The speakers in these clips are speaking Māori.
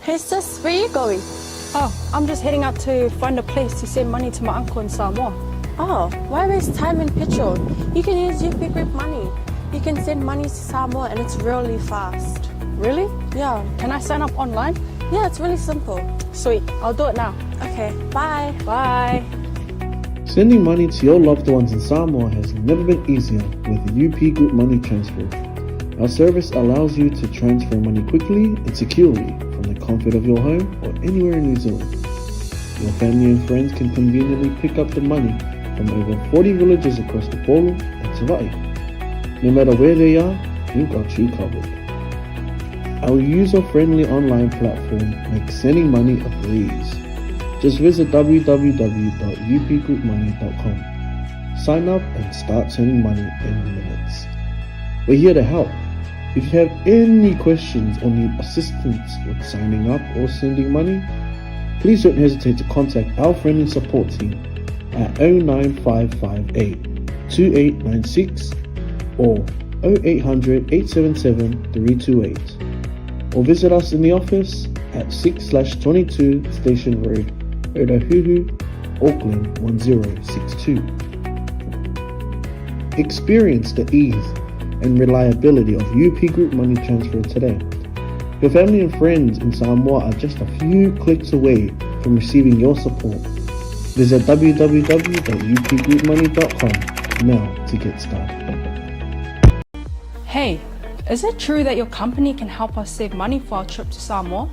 Hey sis, where are you going? Oh, I'm just heading out to find a place to send money to my uncle in Samoa. Oh, why waste time and petrol? You can use UP Group Money. You can send money to Samoa and it's really fast. Really? Yeah. Can I sign up online? Yeah, it's really simple. Sweet, I'll do it now. Okay, bye. Bye. Sending money to your loved ones in Samoa has never been easier with the UP Group Money Transfer. Our service allows you to transfer money quickly and securely from the comfort of your home or anywhere in New Zealand. Your family and friends can conveniently pick up the money from over 40 villages across the Polo and 𝚟𝚒𝚍𝚘. No matter where they are, we've got you covered. Our user-friendly online platform makes sending money a breeze. Just visit www.upgroupmoney.com. Sign up and start sending money in minutes. We're here to help. If you have any questions or need assistance with signing up or sending money, please don't hesitate to contact our friendly support team at 09558 2896 or 0800 877 328, or visit us in the office at 6/22 Station Road, Ōtahuhu, Auckland 1062. Experience the ease and reliability of UP Group Money Transfer today. Your family and friends in Samoa are just a few clicks away from receiving your support. Visit www.upgroupmoney.com now to get started. Hey, is it true that your company can help us save money for our trip to Samoa?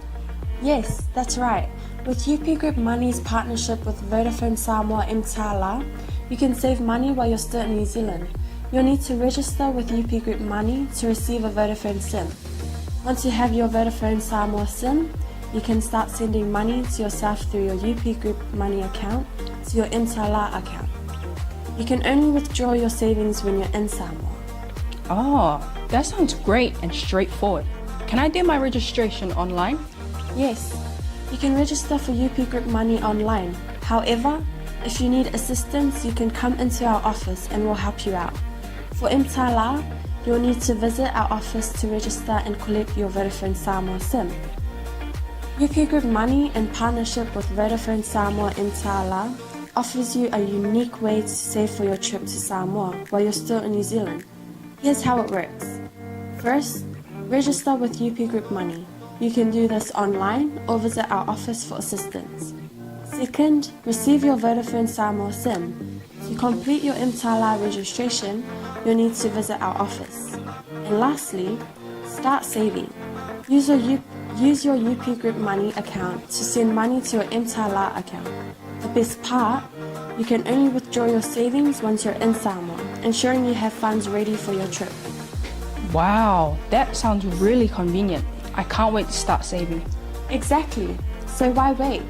Yes, that's right. With UP Group Money's partnership with Vodafone Samoa 𝚘𝚘𝚢𝚘, you can save money while you're still in New Zealand. You'll need to register with UP Group Money to receive a Vodafone SIM. Once you have your Vodafone Samoa SIM, you can start sending money to yourself through your UP Group Money account to your 𝚘𝚘𝚢𝚘 account. You can only withdraw your savings when you're in Samoa. Oh, that sounds great and straightforward. Can I do my registration online? Yes, you can register for UP Group Money online. However, if you need assistance, you can come into our office and we'll help you out. For 𝚘𝚘𝚢𝚘, you'll need to visit our office to register and collect your Vodafone Samoa SIM. UP Group Money, in partnership with Vodafone Samoa 𝚘𝚘𝚢𝚘, offers you a unique way to save for your trip to Samoa while you're still in New Zealand. Here's how it works. First, register with UP Group Money. You can do this online or visit our office for assistance. Second, receive your Vodafone Samoa SIM. To complete your 𝚘𝚘𝚢𝚘 registration, you'll need to visit our office. And lastly, start saving. Use your UP Group Money account to send money to your 𝚘𝚘𝚢𝚘 account. The best part, you can only withdraw your savings once you're in Samoa, ensuring you have funds ready for your trip. Wow, that sounds really convenient. I can't wait to start saving. Exactly. So why wait?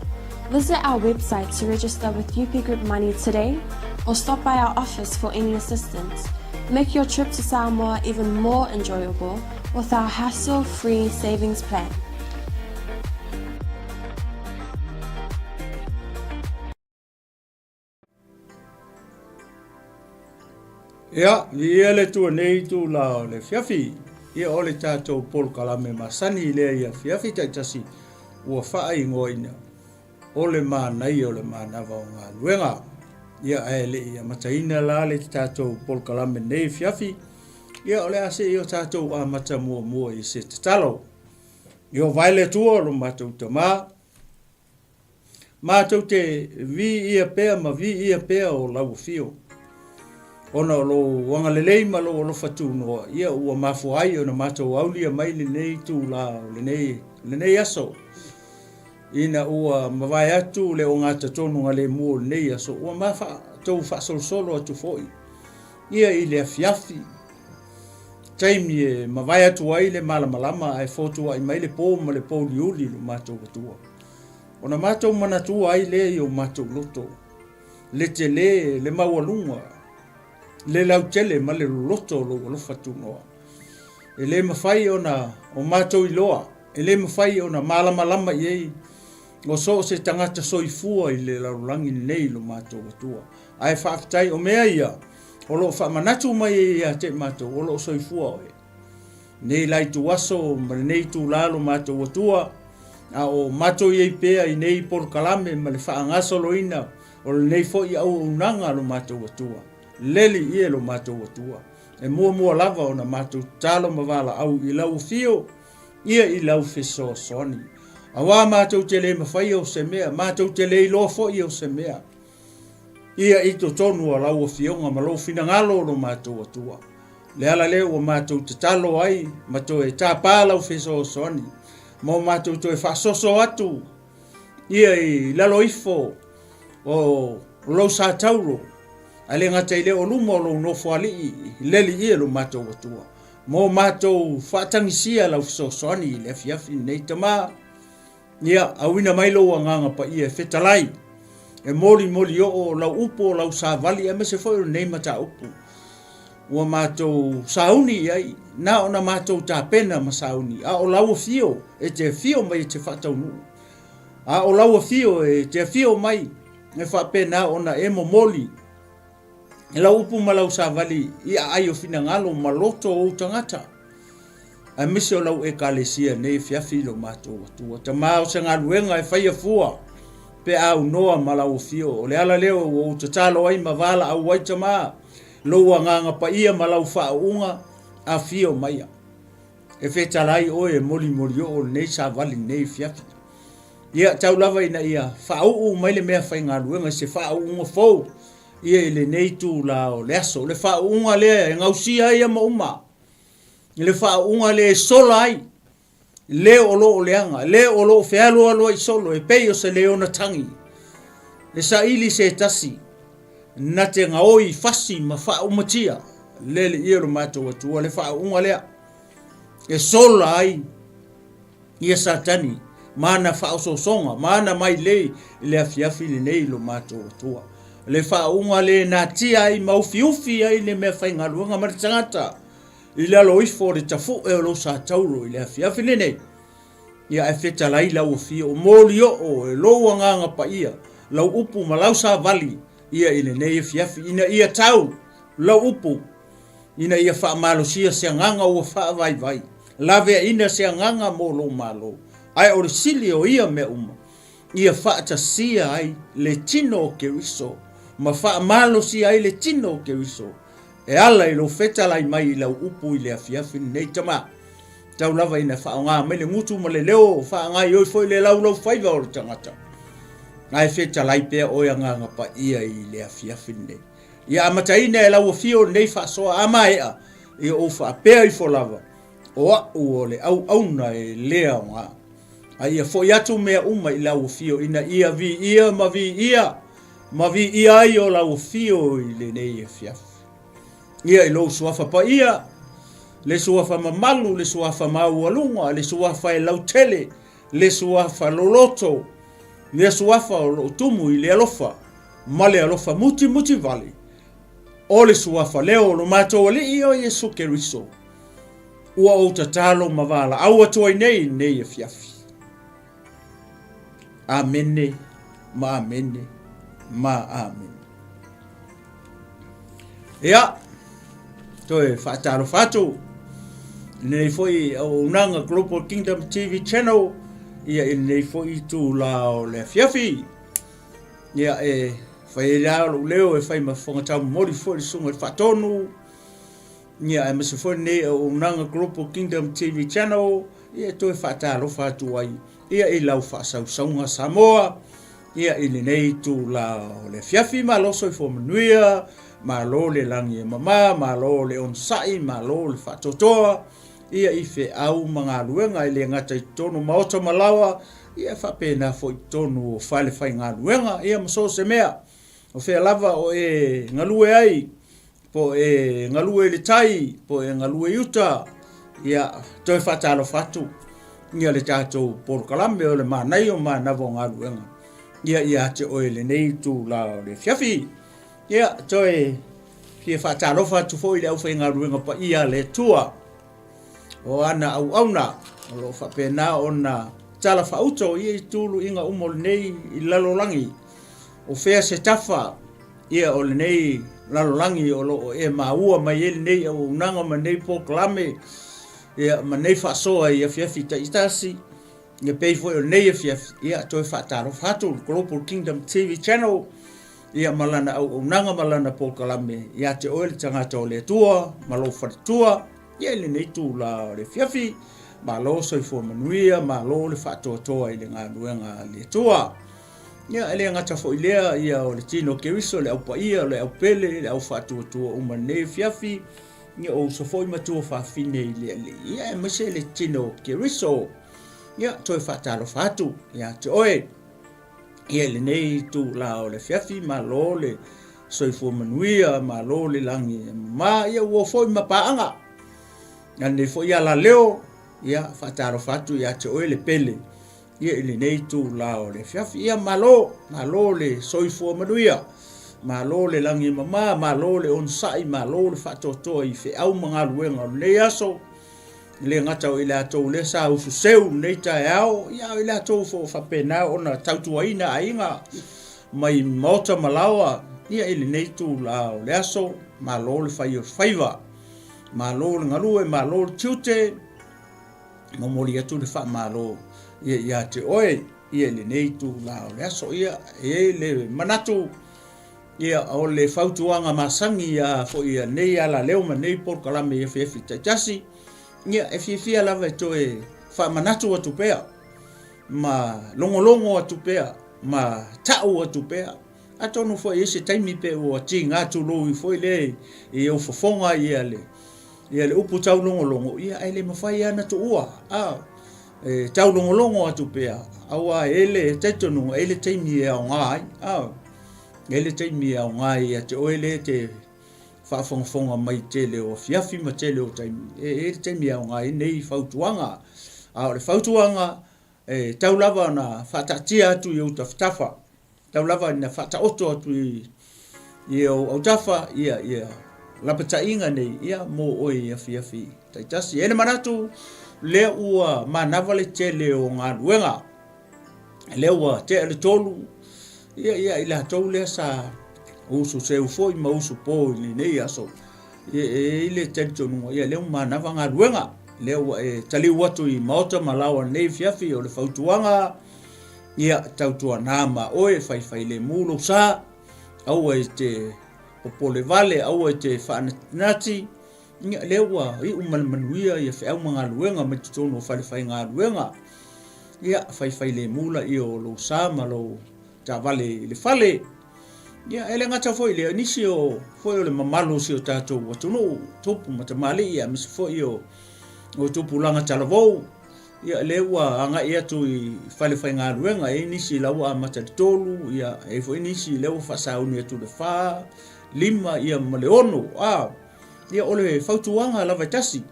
Visit our website to register with UP Group Money today, or stop by our office for any assistance. Make your trip to Samoa even more enjoyable with our hassle-free savings plan. Ia, ia le tua nei tu la le fiafi. Ia o le tātou 𝚘𝚙𝚢𝚘𝚏 masani le ia fiafi taitasi ua whaai ngoina. O le Manai o le Manava o ngā Galuega. Ia e le ia mataina la le tātou 𝚘𝚙𝚢𝚘𝚏 nei fiafi. Ia o le ase i o tātou a mata mua i se tatalo. Ia o vaile tua lo mātou tamā. Mātou te vi ia pea ma vi ia pea o lau fio. Ona lo wanga lelei ma lo fatu noa. Ia ua mafu ai o na mātou aulia mai le nei tu la le nei aso. Ina ua mawai atu le o ngata tonu ngale mua le nei aso. Ua mafa tau whasolo atu foi. Ia i le afiafi. Taimi e mawai atu ai le malamalama ai fotu ai mai le pō ma le pō liuli lo mātou katua. Ona mātou manatua ai le i o mātou loto. Le te le maualunga. Le lau tele ma le loto lo fatu noa. E le mawhai ona o mātou iloa. E le mawhai ona malamalama iei. O so se tangata soifua i le laurangi nei lo mātou atua. Ai whaafitai o mea ia. O lo whaamanatu mai ia te mātou. O lo soifua oe. Nei lai tu aso, ma nei tu lalo mātou atua. a o matou iai pea I nei polokalame ma le whaangasoloina o le nei fo I au unanga lo matou atua. Leli ia lo matou atua. E mua lava o na matou talo mavala au I lau fio, ia I lau feso soni. Awa matou te le mawhai o se mea, matou te le loa fo I o se mea. Ia I to tonu a lau o fionga ma lo fina ngalo lo matou atua. Le ala leo o matou te talo ai, matou e tāpā lau feso soni. Mo matou to e whasoso atu. Ia I lalo ifo o lo sa tauro. Ale ngata I leo lumo lo no fuali leli ia lo matou atua. Mo matou whatangisia lau feso soni le fiafi nei tama. Ia awina mai lo nganga pa ia fetalai. E moli o lau upo lau sa vali e me se foi nei mata upu. Ua matou sauni ai na ona matou ta pena ma sauni a o lau fio e te fio mai te fatau nu a o lau fio e te fio mai e fa pena ona e moli e lau upu ma lau sa vali ia ai o fina ngalo maloto o tangata a mise o lau e kalesia nei fiafi lo matou atua tamao se Galuega e faia fua pe au noa ma lau fio o le ala leo o tatalo ai mavala au wai tama lo nganga pa ia malau whaunga a fio maia. E whetalai o e moli o nei sa vali nei fiafi. Ia tau lava ina ia whau mai le mea whai Galuega se whaunga fau. Ia ile nei tu la o le aso. Le whaunga le e ngausia ia mauma. Le whaunga le sola ai. Le o lo leanga. Le o lo whialo aloa I solo e pei o se leona tangi. Le sa ili se tasi. Na te ngaoi fasi ma wha umatia. Lele ia lo matou atua le wha unga lea. E sola ai. Ia satani. Mana wha usosonga. Mana mai lei. Le afiafi le nei lo matou atua. Le wha unga le na tia ai maufi ai le mea whai Galuega maritangata. I le alo ifo le tafu e lo sa tauro I le afiafi le nei. Ia e whetalai lau o fio. O moli o e lo nganga pa ia. Lau upu ma lau sa vali. Ia ile nei fiafi ina ia tau lau upu ina ia wha malosia se nganga o wha vai lave ina se nganga mo lo malo ai o sili o ia me ia wha tasia ai le tino ke riso ma wha malosia ai le tino ke riso e ala I lo fetalai mai lau upu I le fiafi nei tama tau lava ina wha ngā me le ngutu ma le leo wha ngā ioi foi le lau whaiva o le tangata Ngai fetalai pea o ia nganga pa ia I le afiafi nei. Ia amataina e lau fio nei whasoa ama ea. Ia o wha pea I fo lava. O au le au na e lea ngā. A ia fo iatu mea uma I lau fio. Ina ia vi ia ma vi ia. Ma vi ia I o lau fio I le nei afiafi. Ia I lo suafa pa ia. Le suafa mamalu, le suafa maualunga, le suafa e lau tele, le suafa loloto. Le suafa o tumu I le alofa. Ma le alofa muti vale. O le suafa leo lo matou ali I o Yesu Keriso. Ua o tatalo mavala. Au atua nei e fiafi. Amene. Ma amene. Ma amene. Ia. Toe whaataro whatu. Nei foi o unanga Global Kingdom TV channel. Ia I nei foi tu la o le fiafi. Ia e whai leo e whai ma whangatau mori foi sunga e whatonu. Ia e masi foi nei o unanga Global Kingdom TV channel. Ia toi whaataro whatu ai. Ia I lau whaasaunga Samoa. Ia I nei tu la o le fiafi ma loso I whomanuia. Ma lo le langi e mama, ma lo le onsai, ma lo le whatotoa. Ia I fe au mga luenga I le ngata I tonu maota malawa. Ia whapena fo I tonu o whale whai ngā luenga. Ia maso se mea. O whea lava o e ngalue ai. Po e ngalue le tai. Po e ngalue uta. Ia toi whatalo whatu. Ia le tātou porokalame o le Manai o Manava ngā luenga. Ia te oe le nei tu la le fiafi. Ia toi fie whatalo whatu fo I le au whai ngā luenga pa ia le tua. O ana au auna, o lo whapena o na tala whauto I tūlu inga umol nei I lalolangi. O whea se tafa, ia o le nei lalolangi o lo e maua mai ele nei o unanga ma nei poklame. Ia ma nei whasoa I a whiawhi ta itasi. ia pei foi o nei fiafi ia toi whaataro whatu Global Kingdom TV channel ia malana au nanga malana pokalame ia te oe le tangata o le tua malo wharitua ia le nei tū la le fiafi malo soifua manuia malo le whaatoatoa i le ngā nuenga le tua ia ele ngata fo ilea ia o le tino keriso le au paia le au pele le au whaatoatoa uma nei fiafi ia o so foi matua whaafine i le ia e mase le tino keriso ia toi whaataro whatu ia te oe ia le nei tū la o le fiafi malo le soifua manuia malo le langi ma ia ua foi mapaanga ia ne foi ia la leo ia whaataro whatu ia te oe le pele ia le nei tū la o le fiafi ia malo le soifua manuia malo le langi mama malo le onsai malo le whaatotoa i fe au mga luenga nei aso le ngata o ile atou le sa usu seu nei tae au ia ile atou fo whapena ona tautuaina ainga mai mota malawa ia ile nei tū la o le aso malo le whaiva malo le ngalue malo le tiute mamori atu le wha malo ia te oe ia le nei tū la o le aso ia le manatu ia o le whautuanga masangi ia fo ia nei ala leo ma nei porkalame ia fefi taitasi ia e fia lava toe fa manatu atu pea ma longolongo atu pea ma tau atu pea atonu fo ese taimi pe o tinga tu lo i fo le e o fofonga ia le upu tau longolongo ia ele mafai ana tu ua e tau longolongo atu pea awa ele tetonu ele taimi e o ngai ele taimi e o ngai ia te oele te whaafongafonga mai tele o fiafi ma tele o taimi e taimi au ngai nei whautuanga le whautuanga tau lava na whaatatia atu i au tawhitafa tau lava na whaataoto atu i au tafa ia lapatainga nei ia mo oi ia fiafi taitasi ene manatu le ua manava le tele o ngā ruenga le ua te le tolu ia ila tau le sa usu seu foi ma usu po ni nei aso ile tensionu ia le manava ngā ruenga le tali watu i maota malawa nei fiafi o le whautuanga ia tautua nama oe whai le mulo sa au te popole vale au te whanati le ua i umalmanuia ia whau mga ruenga me tutono whai ngā ruenga ia whai le mula i o lo sa ma lo ta vale le fale ia ele ngata foi le nisi o foi o le mamalo si o tatou watuno tupu matamali ia mis foi o tupu langa talavou ia le ua anga ia tu i fale ngā ruenga e nisi lau a matatolu ia e foi nisi le ua whasauni atu le wha lima ia maleono ia ole whautuanga lava tasi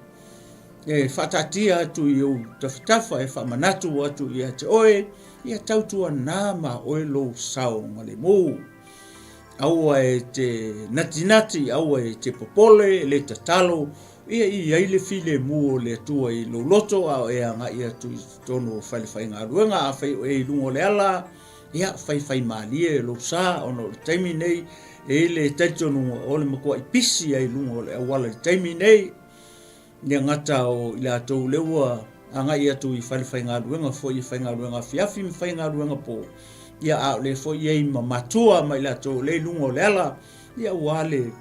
e whatatia atu i o tawhitafa e whamanatu atu ia te oe ia tautua nāma oe lo sao ngale mou aua e te natinati aua e te popole le tatalo ia i ai le file mu le tua i lo loto au e anga ia tu tono whai ngā ruenga a whai e lungo le ala ia whai malie lo sa ono le taimi nei e le taitonu o le makua i pisi ai lungo le awala le taimi nei ni ngata o ila tau lewa anga ia tu i whai ngā ruenga fo i whai ngā ruenga fiafi mi whai ngā ruenga po ia a le fo i matua mai la to le lungo le ala ia wale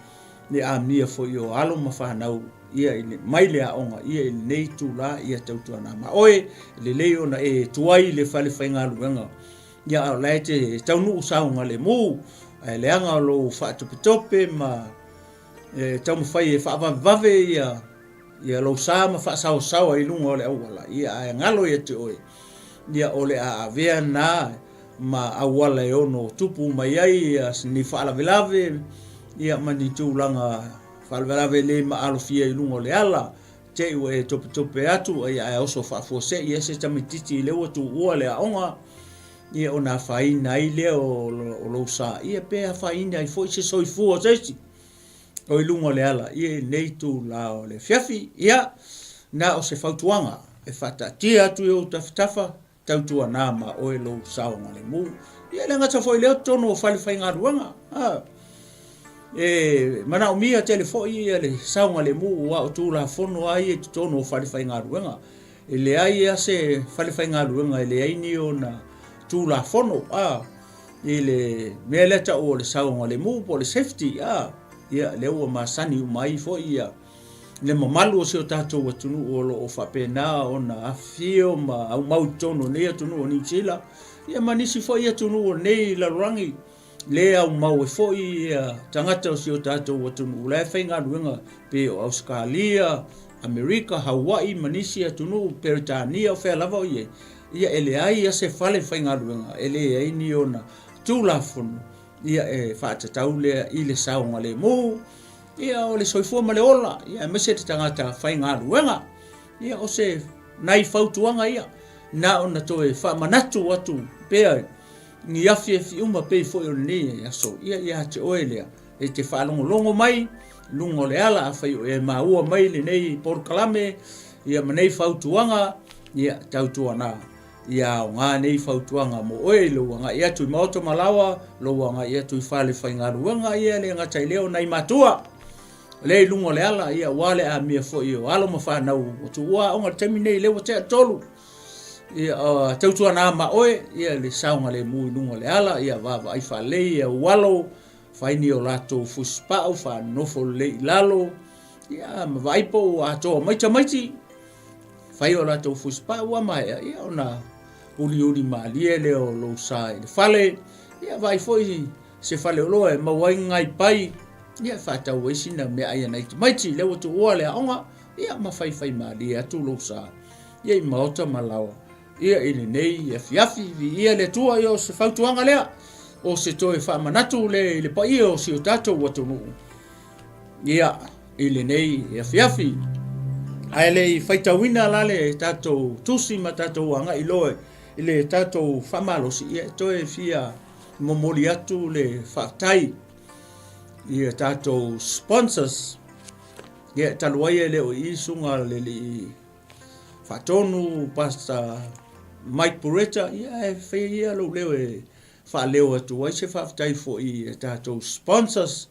le amia fo i o alo mawhanau ia i mai le aonga ia i nei tu la ia tautua na ma oe le leo na e tuai le whai ngā ruenga ia a le te taunu usaunga le mu le anga lo whaatopitope ma tau mawhai e whaavave ia lo sa ma whaasau i lungo le awala ia a ngalo ia te oe ia ole a avea na ma awala e ono tupu mai ai ni whaalavelave ia mani tūlanga whaalavelave le ma alofia i lungo le ala te ue tope atu ia e oso whaafose ia se tamititi leo tu ua le aonga ia ona whaina i leo o lo sa ia pēa whaina i fo i se soifua teisi o i lungo le ala ia nei tu la o le fiafi ia na o se whautuanga e whatatia atu e o tawhitafa tautua nā ma oe lo saonga le mu ia le ngata foi leo tono o whai ngā ruanga mana o mia telefoi ia le saonga le mu wa o tūla fono ai e tono o whai ngā ruanga e le ai a se fale whainga luenga e le ai ni o na tū la fono i le mea leta o le saunga le mu po le safety ia le ua masani umai fo ia le mamalu o se o tātou atunu o lo o whapena o na afio ma au mau tono nei atunu o New Zealand ia manisi fo ia atunu o nei la rangi le au mau e fo ia tangata o se o tātou atunu le whainga luenga pe o Australia, Amerika, Hawaii, manisi atunu Peritania o whea lava o ia ele ai a se fale whainga luenga ele ai ni o na tūlafunu ia e whaatatau lea i le saunga le mu ia o le soifua ma le ola ia mese te tangata whainga luenga ia o se nai whautuanga ia na o na toe whaamanatu atu pea ni afi e fi uma pei fo i o nei ia so ia te oe lea e te whaalongolongo mai lungo le ala a whai o e maua mai le nei porkalame ia ma nei whautuanga ia tautuana ia o ngā nei whautuanga mo oe lo ngā ia tui maoto malawa lo ngā ia tui whale whainga ruanga ia le ngā tai leo nei matua le lungo le ala ia wale a mia fo i o alo ma whanau o tu ua o ngā temi nei lewa te atolu ia tautuana ma oe ia le saunga le mui lungo le ala ia vava ai whale ia walo whaini o lato fuspau whanofo le lalo ia ma vaipo o atoa maiti whai o lato fuspau a mai ia ona uri maalie leo lo sai le fale ia vai foi se fale loe ma wai ngai pai ia fatau esina me ai nei maiti le o tu ole aonga ia ma fai maalie atu lo sa ia i maota malawa ia ile nei fiafi ia le tua yo se fautuanga lea o se toe fa manatu le pai o si o tato watu no ia ile nei fiafi ai le faitawina la le tato tusi ma tato anga iloe ile tato famalosi ia toe fia momoli atu le fatai ia tato sponsors ia taluaia le o isunga le fatonu pasta Mike Pureta ia ia lo le fa leo atu ai se fatai fo i tato sponsors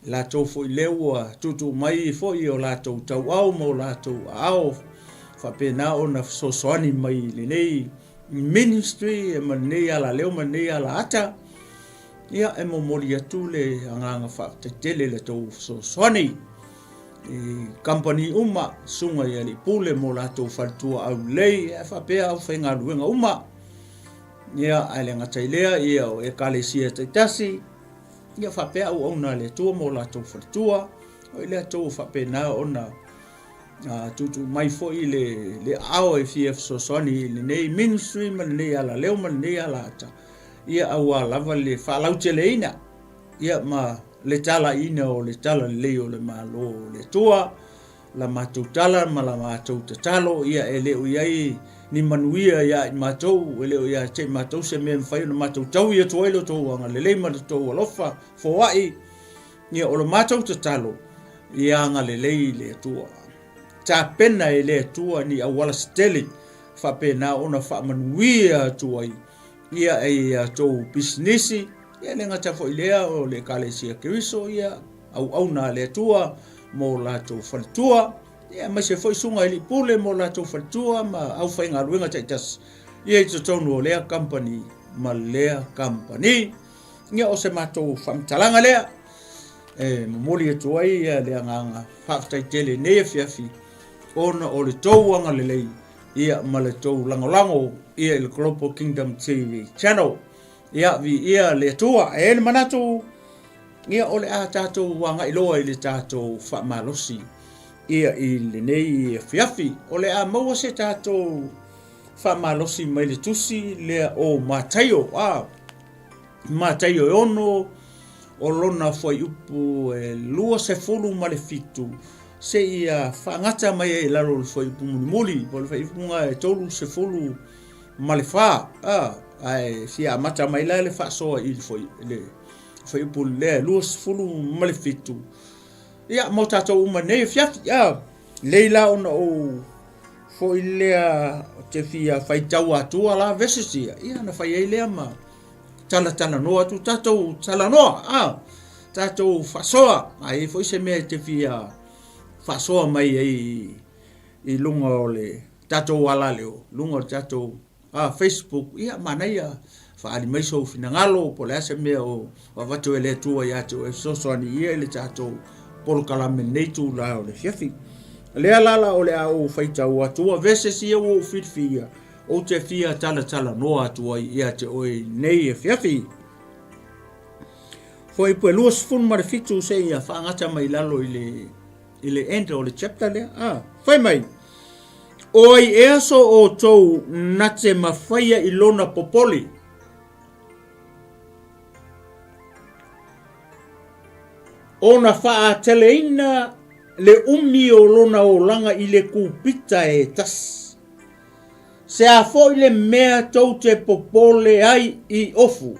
la to fo lewa tutu mai fo i o la to tau au mo la to au fa pena ona so soani mai le nei ministry ma nei ala leo ma nei ala ata ia e mo mori atu le anga fa te tele le to so soani company uma sunga ia li pule mo la to fa tu au lei e fa pe au fenga luenga uma ia ale ngatailea ia o e kalesia te tasi ia fa pe au ona le tu mo la to fa tua o le to fa pe na ona tutu mai fo i le ao e fie so soni le nei ministry ma nei ala leo ma nei ala ata ia au lava le fa lauteleina ia ma le tala ina o le tala le o le malo le tua la matutala ma la matutalo ia ele o iai ni manuia ia matou ele o ia te matou se me fai no matutau ia toilo to anga le ma to lofa fo ai ia o le matutalo ia nga le tua ta pena ele tua ni awala steli fa pena ona fa manuia tua ia e to business ia le ngata fo ilea o le kalesia kriso ia au na le tua mo la to faltua ia ma se foi sunga ili pule mo la to faltua ma au fainga ruenga taitas ia i tonu o lea company ma lea company ia o se mato famtalanga lea moli e tuai ia le nganga faktai tele ne fiafi ona o le touanga le lei ia ma le tou langolango ia le Global Kingdom TV channel ia vi ia le tua e le manatu ia ole a tatou wanga iloa i le tatou whaamalosi ia i le nei fiafi ole a maua se tatou whaamalosi mai le tusi lea o Mataio Mataio e ono o lona foi upu lua se fulu ma le fitu se ia whaangata mai e laro le foi upu muli po le whaifunga e tolu se fulu ma le wha ai fia mata mai la le fa so il foi upu le lua se fulu ma le fitu ia mo tatou uma nei fiafi leila ona o foi lea te fia fai tau atua la vesesia ia na fai ei lea ma tala noa tu tatou tala noa tatou fasoa foi se me te fia fasoa mai ei i lunga o le tatou ala leo lunga tatou Facebook ia manai faali mai so fina ngalo po le ase mea o wavatu ele tua ia te o so ani ia ele tatou polo kalame nei tu la o le fiafi le alala o le au faita o atua vese si o fitfia o te fia tala no atua ia te o nei e fiafi foi po luas fun mar fitu se ia fa ngata mai lalo ile end o le chapter le foi mai oi eso o tou nate mafaya ilona popoli ona faa teleina le umi o lona o langa i le kupita e tas. Se a fo i le mea tau te popole ai i ofu.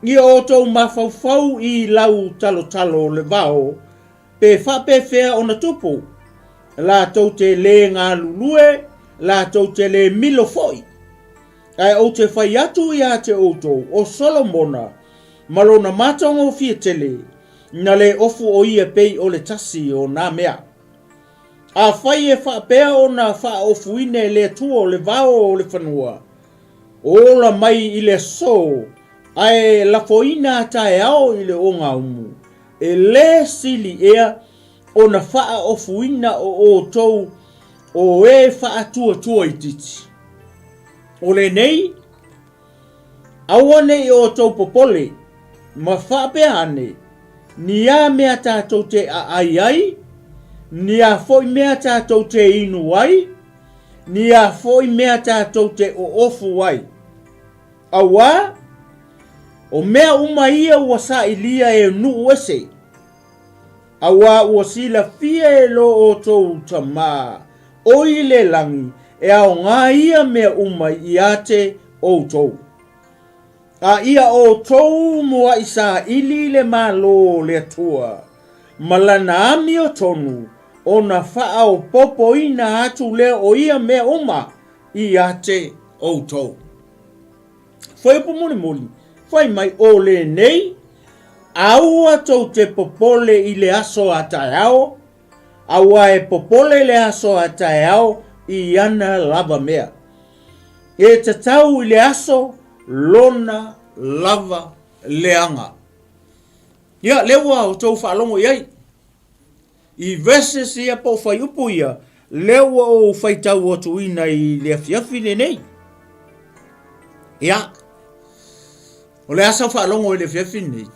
I o tau mafaufau i lau talo le vao, pe fa pe fea ona tupu. La tau te le ngā lulue, la tau te le milo foi. Ai o te fai atu i a te outou, o Solomona, malona matongo fia tele, na le ofu o ia pei o le tasi o nā mea. A fai e wha pea o na wha ofu ine le tua o le vao o le whanua. O la mai i le so, ai la foina tae ao i le onga umu. E le sili ea o na wha ofu ina o tou o e wha tua i titi. O le nei, awane i o tou popole, ma wha pea ane, ni a mea tātou te ai, ni a foi mea tātou te inu ai, ni a foi mea tātou te o ofu ai. Awa, o mea uma ia ua sa ilia e nu ese. Awa ua sila fia e lo o tou tamā, o i le langi, e ao ngā ia mea uma i ate o tou. A ia o tou mua i sa ili le malo le tua. Malana ami o tonu, o na faa o popo ina atu le o ia mea uma i ate o tou. Foi po muni, foi mai o le nei, aua tau te popole i le aso ataiao, aua e popole le aso ataiao i ana lava mea. E tatau i le aso, lona lava leanga. Ia lewa o tau whaalongo iai. I vese si a po whai upu ia, lewa o whai tau atu ina i le afiafi le nei. Ia. O le asa whaalongo i le afiafi nei.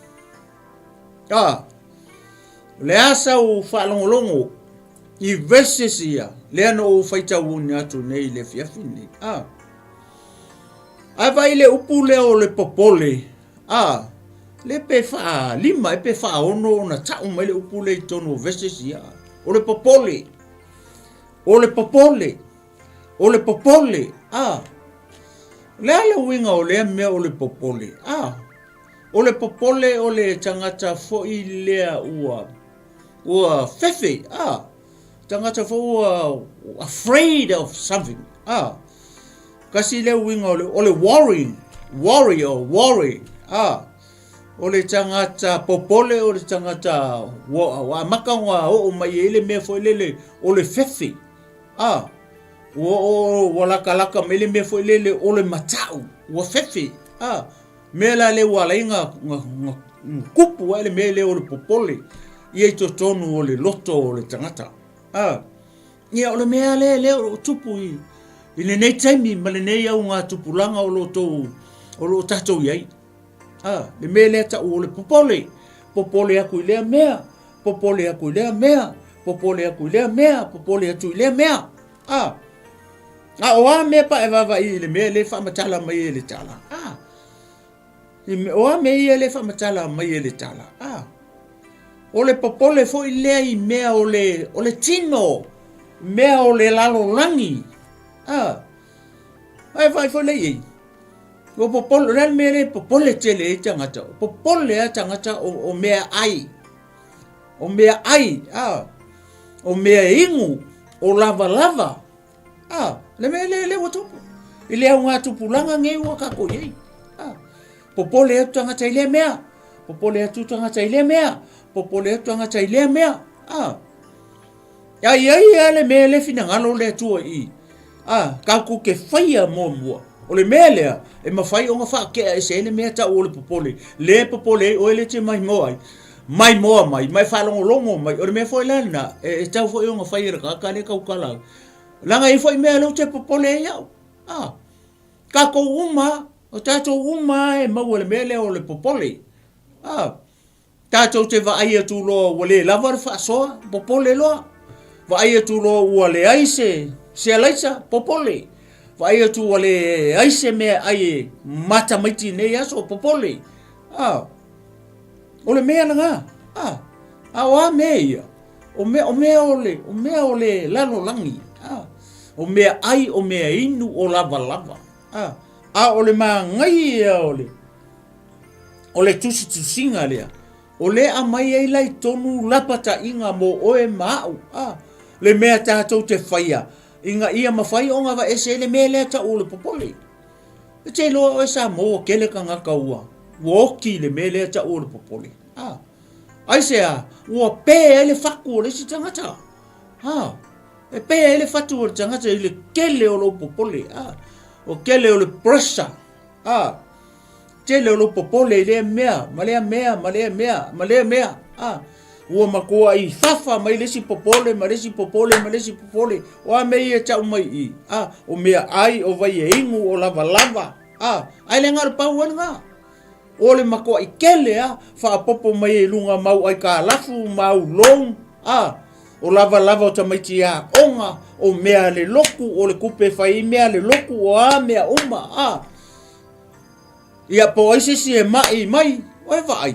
O le asa o whaalongo longo i vese si a, le ano o whai tau uni atu nei le afiafi nei. Ai le upu le o le popole. Le pe fa lima e pe fa ono na tau mai le upu le tono vese o le popole. O le popole. O le popole. Le ale winga o le mea o le popole. O le popole o le tangata fo i lea ua fefe. Tangata fo ua afraid of something. Kasi le winga o le worry. O le tangata popole o le tangata wa makawa o mai ele me fo lele o le fefe. O laka mele me fo lele o le matau o fefe. Me la le wala inga kupu ele mele o le popole. Ia to tonu o le loto o le tangata. Ia o le mea le o tupu i. Ile nei taimi ma le nei au ngā tupulanga o lo tatou iai. Le mele ta o le popole. Popole aku i lea mea. Popole aku i lea mea. Popole aku i lea mea. Popole atu i lea mea. O a mea pa e wawa i le mea le whamatala mai e le tala. O a mea i le whamatala mai e le tala. O le popole fo i lea i mea o le tino. Mea o le lalo langi. Vai fo le i. O popole real mere popole tele e tangata. Popole a tangata o mea ai. O mea ai. O mea ingu. O lava. Le mea le watupu. I lea unga tupulanga ngei ua kako iei. Popole atu tangata i lea mea. Popole atu tangata i lea mea. Popole atu tangata i lea mea. Ai le me le fina ngalo le tua I. Ka ku ke faia mo. O le me le e mawhai o ngawha ke e se ene mea ta o le popole. Le popole o ele te mai moai. Mai moa mai whalongo longo mai. O le mea foi lana e tau foi o ngawhai raka ka ne kau kalau. Langa I foi mea lo te popole e iau. Ka ko uma, o tato uma e mau le me le o le popole. Tato te va aia tu lo o le lava fa soa popole lo. Va aia tu lo o le aise se alaisa popole. Va aia tu o le aise me ai mata maiti nei aso popole. O le mea nga. Wa mea. O mea o le lalo langi. O mea ai o mea inu o lava. O le maa ngai o le tusinga lea. O le a mai ei lai tonu lapata inga mo oe maau. Le mea tātou te whaia. Inga ia mawhai o ngā wa ese le mea lea ta o le popole. E te loa o e sa mo o kele ka ngaka ua. Woki le mea lea ta o le popole. Ai sea, ua pē e le whaku o le si tangata. E pē e le whatu o le tangata i le kele o lo popole. O kele o le pressure. Tele o lo popole le mea, malea mea. Ua makoa I fafa mai lesi popole, malesi popole. Oa mei e tau mai I. O mea ai o vai e ingu o lava. Ai le ngara pau anga. O le makoa I kele wha popo mai e lunga mau ai ka lafu mau long. O lava o tamaiti onga o mea le loku o le kupe whai mea le loku o mea uma. Ia po aise si e mai, oe vai.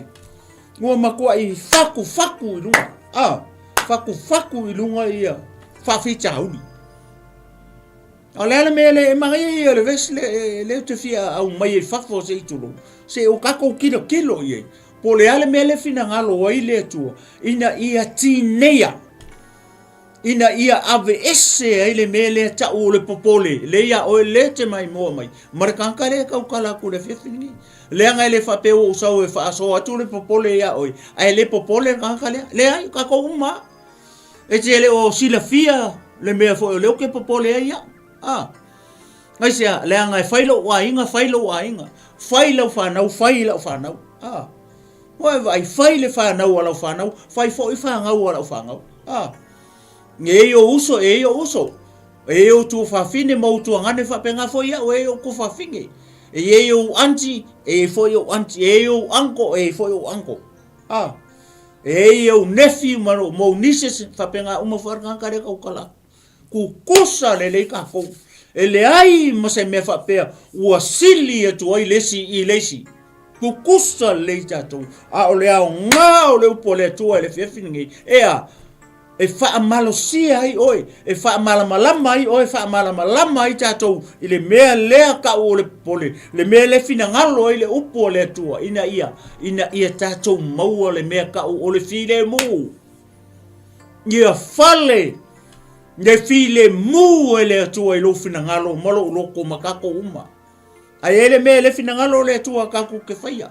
Ua makua I faku I lunga. Faku I lunga ia. Whawhita hauni. O leala mea le magai ia le vesi le te fia au mai e whafo se itulu. Se o kako kilo ia. Po leala mea le fina ngalo wai le tua. Ina ia tinea. Ina ia ave ese ai le mele ta o le popole le ia o le te mai mo mai markanka le kau kala ku le fefini le anga le fa pe o so e fa so atu le popole ia oi ai le popole kanka le ai ka ko uma e te le o silafia le me fo le o ke popole ia ai sia le anga failo wa inga failo fa nau wa vai faile fa nau wala fa nau fai fo I fa ngau wala fa ngau e o uso e o tu fa fine mo tu ngane fa penga fo ia o e o ku fa finge e o anti e fo o anti e o anko e fo o anko e o nephew mo nises fa penga uma fa ka re ka kala ku kusa le ka ko e le ai mo se me fa pe o sili e tu ai lesi ku kusa le tato o le o nga o le pole tu le fefinge e wha malosia ai oi, e wha malamalama ai oi, wha malamalama ai tātou, I le mea lea ka o le pole, le mea le fina ngalo ai le upo o le atua, ina ia tātou maua le mea ka o le file mu. Ia fale, le file mu e le atua I lo fina ngalo, malo loko makako uma. Ai ele mea le fina ngalo le atua kako ke whaia.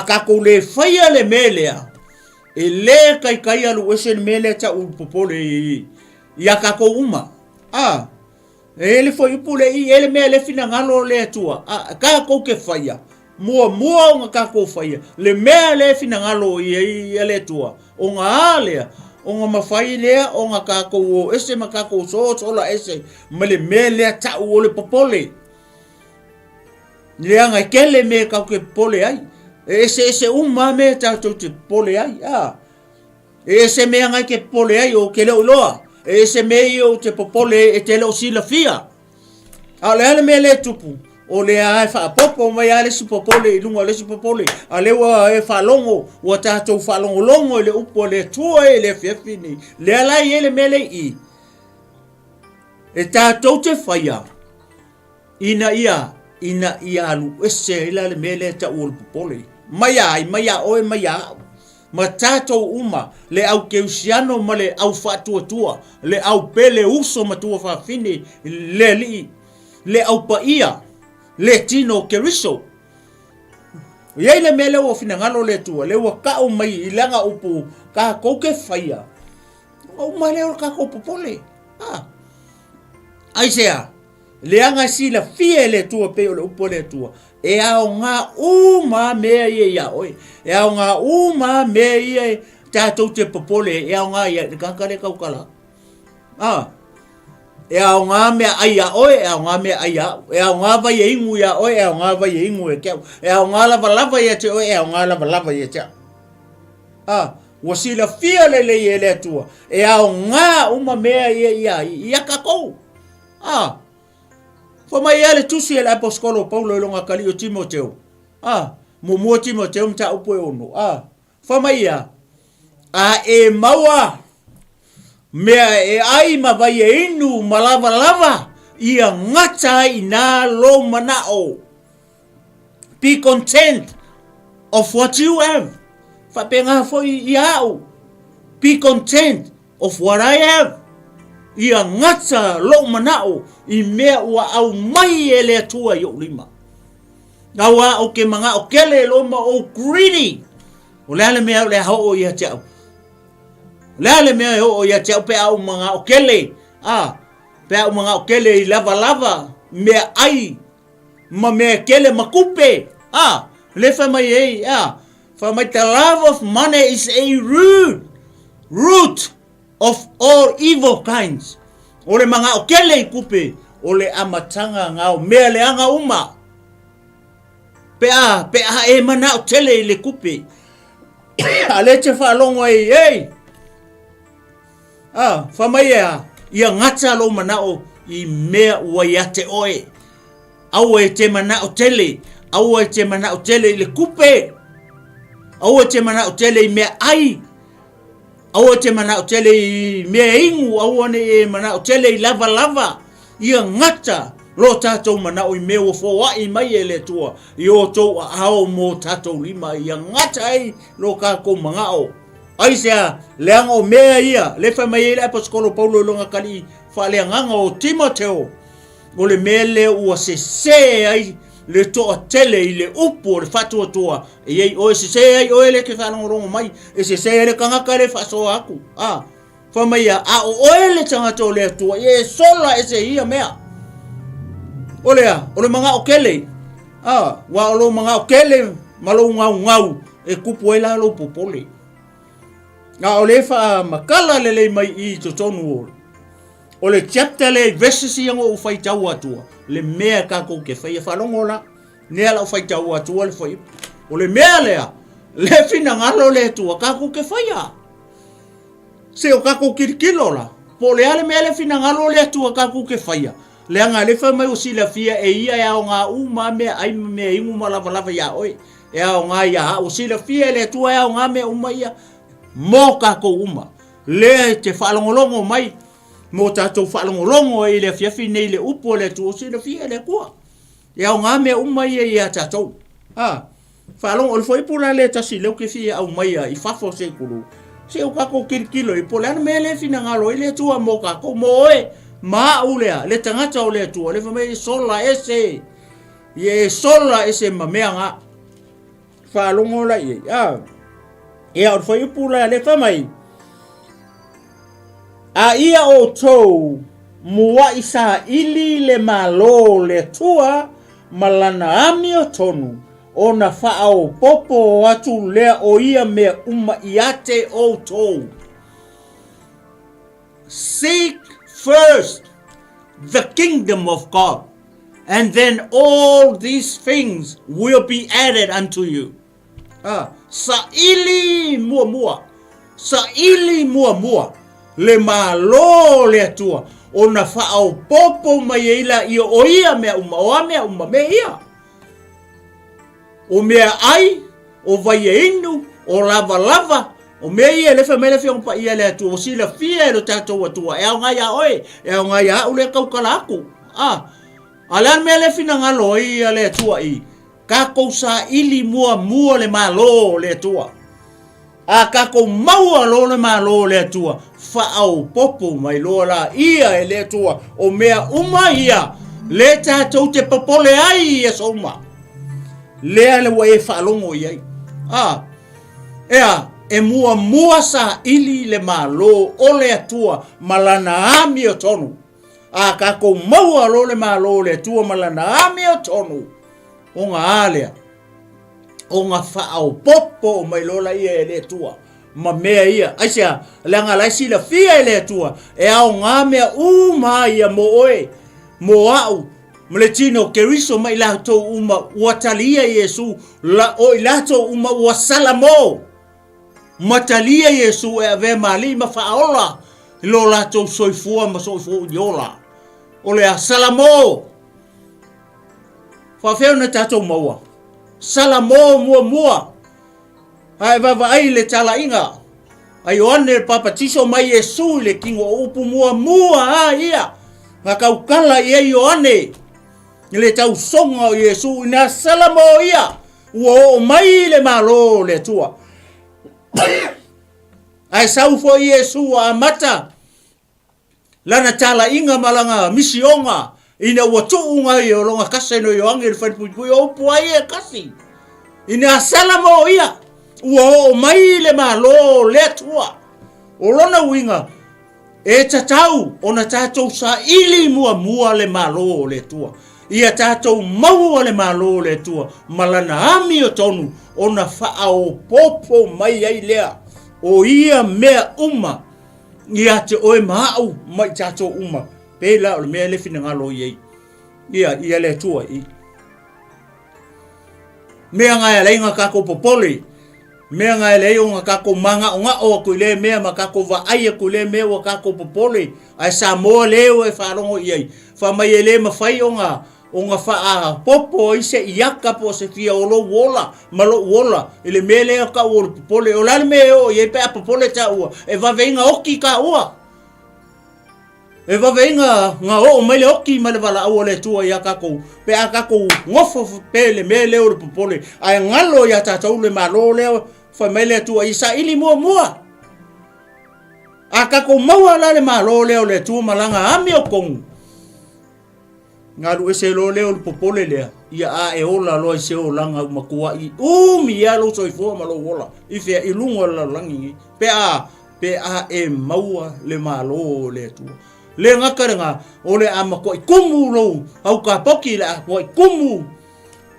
Kako le whaia le mea lea. E le kai alu ese mele ta u popole ia ka ko uma ele foi pule I ele mele fina ngalo le tua ka ko ke faia mo nga ka ko faia le mele fina ngalo I ele tua o nga ale o nga mafai le o nga ka ko ese makako so la ese mele ta u le popole le nga kele me ka ke pole ai ese uma me tātou te pole ai ese mea ngai ke pole ai o ke leo loa ese mea o te popole e te leo silafia ale me le tupu o le ai fa popo mai ale si popole I lunga le si popole ale wa e fa longo wa tātou fa longo le upo le tua e le fefini le ala I ele mele I e tātou te whaia ina ia alu ese ila le mele ta o le popole Maya oe ma tātou uma le au keusiano ma le au whatuatua le au pele uso ma tua whawhine le li le au paia le tino keriso Iei le mele o fina ngalo le tua le wa ka o mai I langa upu ka kouke whaia O male o kako popole. Ai sea. Le anga sila fie le tua pe o le upo le tua. E ao ngā uma mea ia oi. E ao ngā uma mea ia tātou te popole. E ao ngā ia kakare kaukala. E ao ngā mea ai oi. E ao ngā mea ai au. E ao ngā vai e ingu ia oi. E ao ngā vai e ingu e keu. E ao ngā lava ia te oi. E ao ngā lava ia te. Wa sila fia le ia le tua. E ao ngā uma mea ia kakou. Whamai ale tusi ele apostolo Paulo longa kali o Timoteo. Mo Timoteo mta upo e ono. Whamai e maua. Mea e ai mawai e inu malava ia ngata i nā lo manao. Be content of what you have. Whapenga foi i au. Be content of what I have. Ia ngata lo manao i mea ua au mai e le tua i o lima. Ngawa o ke manga o kele lo ma o greedy. O leale mea o le hao o ia teau. Leale mea o ia teau pe au manga o kele. Pe au manga o kele i lava mea ai. Ma mea kele makupe. Le whamai ei. Whamai the love of money is a root of all evil kinds. O le manga o kele i kupe. O le amatanga ngao mea le anga uma. Pea e mana o tele i le kupe. A le te whaalongo ei. Whamai ia ngata lo manao i mea ua ia te oe. Au e te mana o tele. Au e te mana o tele i le kupe. Au e te mana o tele i mea ai. Au te mana o tele i mea ingu, au ane e mana o tele i lava. Ia ngata lo tātou mana o i mea o fōa i mai e le tua. I o tau a hao mō tātou lima. Ia ngata ai lo kako mangao. Ai sea, leanga o mea ia. Le whamai e le apostolo Paulo longa kali whaleanganga o Timoteo. O le mea le ua se ai. Le toa tele i le upo le fatua toa. E ei oe se ai oe le ke whanongorongo mai. E se le kangaka le whasoa aku. Whamai o oe le tangato le atua. E sola e se ia mea. O le manga o kele. Wa o lo manga o kele malo ngau. E kupu e la lo popole. O le wha makala le mai i totonu ore. O le chapter le verses iango o whai tau atua. Le mea kako ke whai e whalongola. Nea la o whai tau atua le whai. O le mea lea. Le whina ngalo le atua kako ke whai a. Se o kako kirikilo la. Po le ale mea le whina ngalo le atua kako ke whai a. Le anga le wha mai o sila fia e ia e ao ngā uma mea ai mea ingu ma lava ia oi. E ao ngā ia o sila fia le atua e ao ngā mea uma ia. Mō kako uma. Le te whalongolongo mai. Mo tātou whalongolongo e le fiafi nei le upo le tu o sila fia le kua. E au ngā mea umai e ia tātou. Whalongo le fwoi pula le tasi leu ke fia au mai i whafo se kuru. Se o kako kirikilo i pole ana mea le fina ngalo i le tua mo kako mo oe. Maa ulea le tangata o le tua le whamei sola ese. Ie sola ese ma mea ngā. Whalongo la i. E au fwoi pula le whamei. A ia o tou mua isa ili le malo le tua malana ami o tonu o na whaao popo atu lea o ia mea iate o tou. Seek first the kingdom of God, and then all these things will be added unto you. Saili mua. Le malo le atua. O na whaau popo mai eila i o ia mea uma mea ia. O mea ai, o vai e inu, o lava. O mea ia le whamele whiongpa ia le atua. O sila fia e lo tātou atua. E au ngai a oe. E au ngai a ule kaukala aku. Alan mea le whina ngalo ia le atua i. Kako sa ili mua le malo le atua. Kako maua lo le malo le atua. Whaau popo mai loa la ia e le atua. O mea uma ia. Le tātou te popole ai e soma. Lea le wa e whaalongo iai. e mua sa ili le malo o le atua malana ami o tonu. A kako maua lo le malo le atua malana ami o tonu. O ngā alea. O ngā whaau popo mai lola ia e le atua. Ma mea ia. Aisia, langa laisi la fia e le atua. E au ngā mea uma ia mo oe. Mo au. Mle tino keriso mai lato uma watalia Yesu. La o lato uma wasalamo. Matalia Yesu e ave mali ma faola. Lo lato soifua ma soifua yola. Ole a salamo. Fa na tato maua. Salamo mua. Ai vava ai le tala inga. Ai one papa tiso mai Yesu le kingo upu mua ia. Ngakaukala ia Ioane. Le tau songa o Yesu ina salamo ia. Ua mai le malo le tua. Ai sau fo Yesu a mata. Lana tala inga malanga misionga. Ina watuunga i o longa kase no yoangi le whanipui o puai e kasi. Ina salamo ia. Ua mai le malo le tua. O lona winga. E tatau ona tatou sa ili mua le malo le tua. Ia tatou maua le malo le tua. Malana ami o tonu. Ona whaao popo mai ai lea. O ia mea uma. Ia te oe maau mai tatou uma. Pela o le mea le fina ngalo iei. Ia le tua i. Mea ngai leinga kako popole. Mea ngai leionga kako manga o nga o kuile mea makako va aia kuile mea o kako popole. Ai sa moa leo e wharongo iei. Wha mai ele mawhai o nga wha popo i se iaka po se fia o lo wola. Malo wola. Ile mea leo ka o popole. O lani mea o iei pea popole ta ua. E waweinga oki ka ua. E waweinga ngā o mai le oki ma le wala au le tua ia kako. Pe a kako ngofo pe le mea leo le popole. Ai ngalo ia tatou le malo leo. Fa mai le tua isa ili mua. A kako maua la le malo leo le tua malanga ami o kongu. Ngā lu ese lo leo le popole lea. Ia a e ola loa i se o langa makua i umi ia lo soifua malo wola. I fea ilunga la langi. Pe a e maua le malo le tua. Le ngakarenga o le ama ko i kumu lo au ka poki le a ko i kumu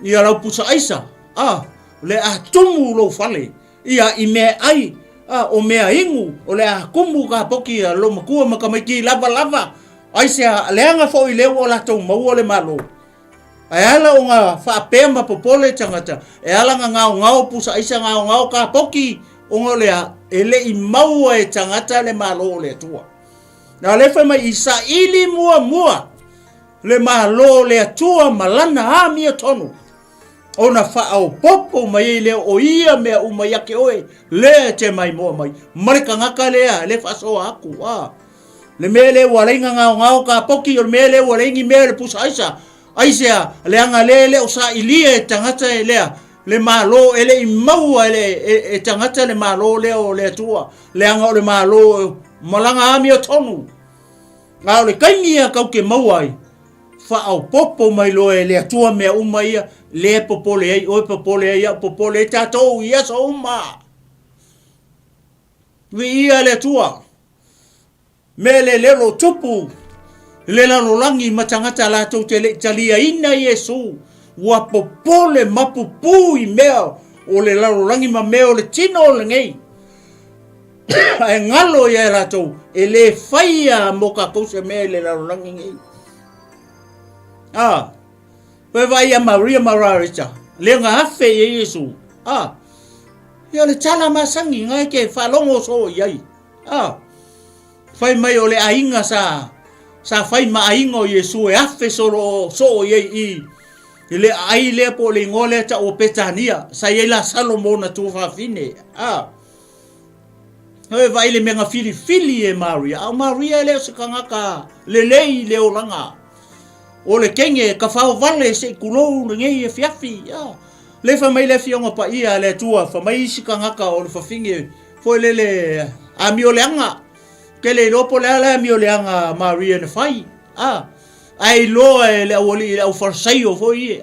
ia lau pusa aisa le a tumu lo fale ia i mea ai o mea ingu o le a kumu ka poki lo makua makamaki lava aise le anga fo i leo o la tau mau le malo ai ala o nga fa pema popole tangata e ala nga ngao pusa aisa ngao ka poki o ngole a ele i mau e tangata le malo le tua. Na le fa mai isa ili mua le malo le atua malana ami o tonu. Ona fa au popo mai le o ia mea umayake oe le te mai mua mai. Marika ngaka lea le fa so aku le mele walenga ngao ka poki o mele walengi mele pusa aisa. Aisea le anga le o sa ilie tangata e lea. Le malo ele i maua ele tangata le malo le o le atua. Le anga o le malo malanga ami o tonu. Ngā le kaingia kau ke mauai. Wha au popo mai loe le atua mea uma ia. Le popole ei, oi popole ei, popole tatou ia sa uma. Vi ia le atua. Me le lelo tupu. Le lalo langi matangata la tau te le talia ina Yesu. Wa popole mapupu i mea. O le lalo langi ma mea o le tino o le ngei. Ai ngalo ia la tau e le faia mo ka kose me le la rangi ngi pe vai a Maria Mararita le nga afe Yesu ia le tala masangi ngai ke falongo so iai fai mai o le ainga sa fai ma aingo Yesu e afe so iai i le ai le po le ngole ta o Petania sa ia la Salomona tu fa fine Hoi vai le menga fili e Maria. Au Maria leo se kangaka lelei leo langa. O le kenge ka fao vale se kulou le ngei e fiafi. Le fa mai le fionga pa ia le tua. Fa mai si kangaka o le fafinge. Foi le amio leanga. Ke le lopo le ala amio leanga Maria ne fai. Ai lo le awoli le au farsaio foi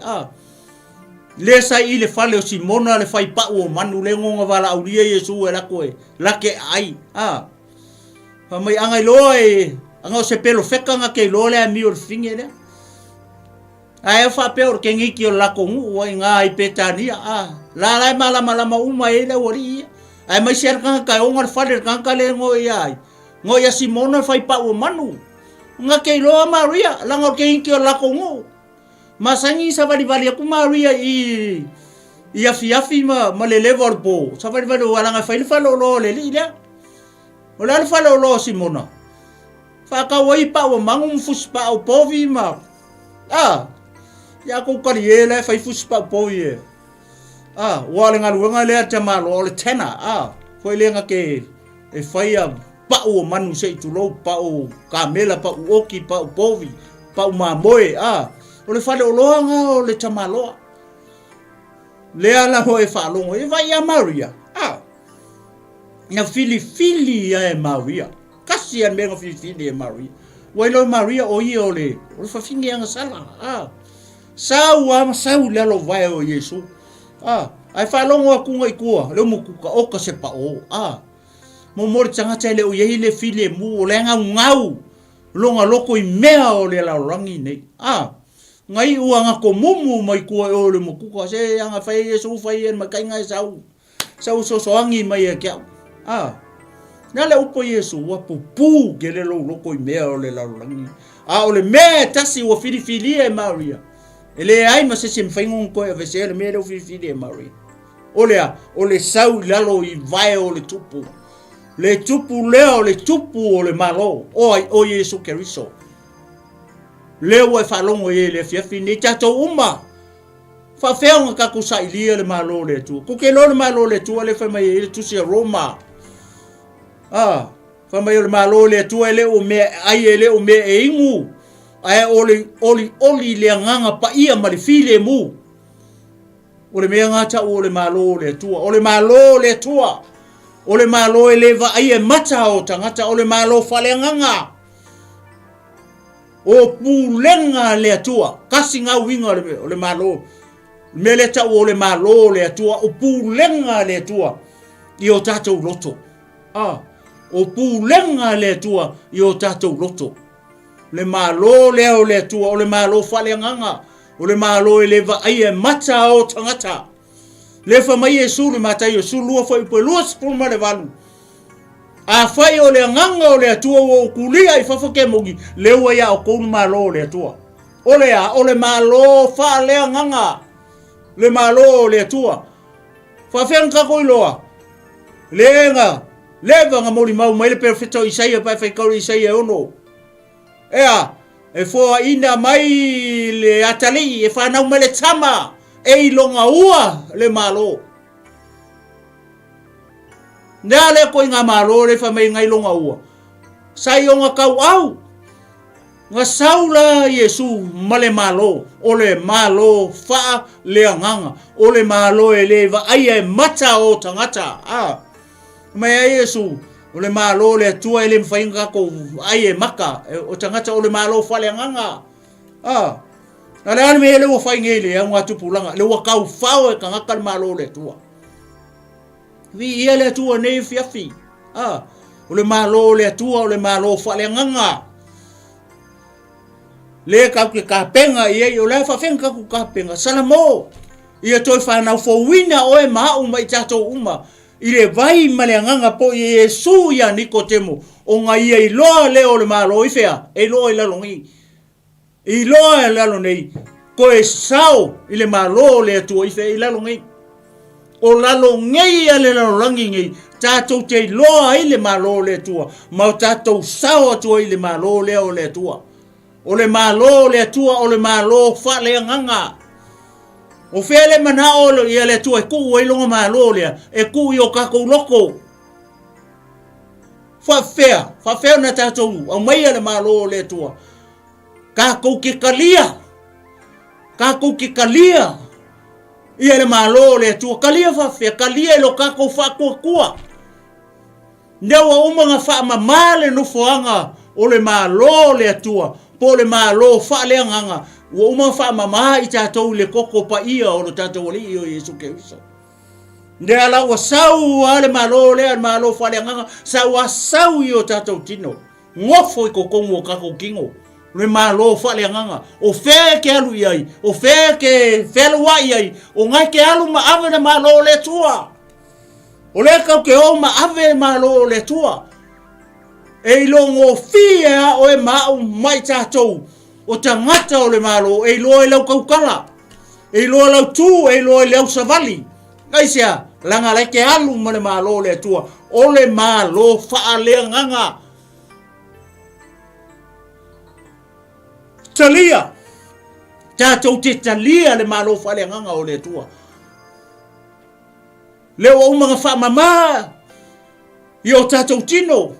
Le sa i le fale o Simona le fai pa o manu le ngonga wala au lia Yesu e lako e lake ai. Pa mai anga loa e anga o se pelo feka nga ke loa le a mi o le finge le. Ai fa pe o ke ngiki o lako ngu o nga i petania la la malama uma e le ori. Ai mai ser ka ka o ngal fale ka le ngo ai. Ngo ya Simona fai pa o manu. Nga ke loa Maria la ngo ke ngiki o lako ngu. Masangi sa vali aku Maria i afi ma le level bo. Sa vali wala nga fai fa lo le li le. Wala fa lo Simona. Fa ka wai pa o mangum fus pa o povi ma. Ya ko kariela fai fus pa povi. Wala nga luanga le tama lo le tena. Foi le nga ke e fai pa o manu se tu lo pa o kamela pa o oki pa o povi pa o mamoe o le fale o loanga o le tamaloa. Le ala ho e whalongo e vai a Maria. Nga fili e Maria. Kasi an menga fili e Maria. Wailo Maria o i o le whawhingi anga sala. Sau le alo vai o Yesu. Ai whalongo a kunga i kua. Leo mo kuka oka se pa o. Mo mori tangata le o yehi le fili e mu o le ngau. Longa loko i mea o le lau rangi nei. Ngai uanga ko mumu mai kua o le mokuka se anga fai Yesu fai en makai ngai sau soangi mai e kia. Nga le upo Yesu wa pupu ke le loko i mea o le laurangi. O le mea tasi wa fili e Maria. Ele ai ma se mfai ngon koe a vese le mea le fili e Maria. O le sau lalo i vai o le tupu. Le tupu leo le tupu o le malo. O Yesu Keriso. Leo e whalongo e le fiafi ni tato uma. Whawhea ka kusa ilia le malo le tua. Kuke lo le malo le tua le whamai e le tusi a Roma. Whamai le malo le tua le o me ai e le o me e ingu. Ai oli le nganga pa ia ma le file mu. O le mea ngata o le malo le tua. O le malo le tua. O le malo e leva ai e mata o tangata. O le malo fale nganga. O pulenga le atua kasi nga winga le malo me le tau o le malo le atua o pulenga le atua i o tatou loto o pulenga le atua i o tatou loto le malo le o le atua o le malo fale nganga o le malo e leva ai e mata o tangata le fa mai e su le Mataio su lua foi po lua sproma le valu fai o le nganga o le atua o kulia i whawhake mogi. Leua ia o kounu malo le atua. O le malo wha lea nganga. Le malo le atua. Whawhenga kako iloa. Leenga. Leva nga mori mau mai le perfecto Isaia pai whai kauri Isaia ono. E fua ina mai le atali e whanau mai le tama. E ilonga ua le malo. Nea le ko inga malo le fa mai ngai longa ua. Sai onga kau au. Nga saula Yesu male malo. O le malo fa le nganga. O le malo e leva ai e mata o tangata. Mai a Yesu. O le malo le tua ele mfainga ko ai e maka. O tangata o le malo fa le nganga. Ale ale me le o fainga ele ya ngatu pulanga. Le wa kau fao e kangaka le malo le tua. Vi ia le atua nei fiafi. O le malo le atua o le malo whale nganga. Le kau ke kapenga ia o le whawhenga ku kapenga. Salamo. Ia toi whanau fowina o e mahau mai tato uma. I le vai male nganga po i Yesu ia Nikotemo. O nga ia i loa le o le malo i fea. E loa i lalongi. I loa i lalongi. Ko e sao i le malo le atua i fea i lalongi. O lalo ngei ale lalo rangi ngei. Tātou te loa i le malo le tua. Mau tātou sao atua i le malo le o le tua. O le malo le tua o le malo wha le nganga. O whele mana o le le tua e kuu e longa malo le. E kuu i o kakou loko. Whawhea na tātou. Au mai ale malo le tua. Kakou ke kalia. Kakou ke kalia. Ia le malo le tua kalia whawhea, kalia lo kako whakua. Newa umanga wha mamale no whaanga o le malo le tua, po le malo wha le nganga, ua uma whaamama I tātou le koko pa ia o lo tātou wali I o Yesu Keriso. Ne ala ua sau ale malo le al malo whale nganga, sau a sau I o tātou tino. Ngofo I kokongo o kako kingo. Le malo whale nganga. O whea ke alu iai, o whea ke whelua iai, o ngai ke alu ma ave na malo le tua. O le kau ke o ma ave malo le tua. E longo fia o e mau mai tātou. O tangata o le malo, e lo e lau kaukala. E lo e lau tu, e lo e lau savali. Ngai sea, langa le ke alu ma le malo le tua. O le malo faa lea nganga. Talia. Tātou te talia le malo faa lea nganga o le tua. Leo o mga faa mama. I o tātou tino.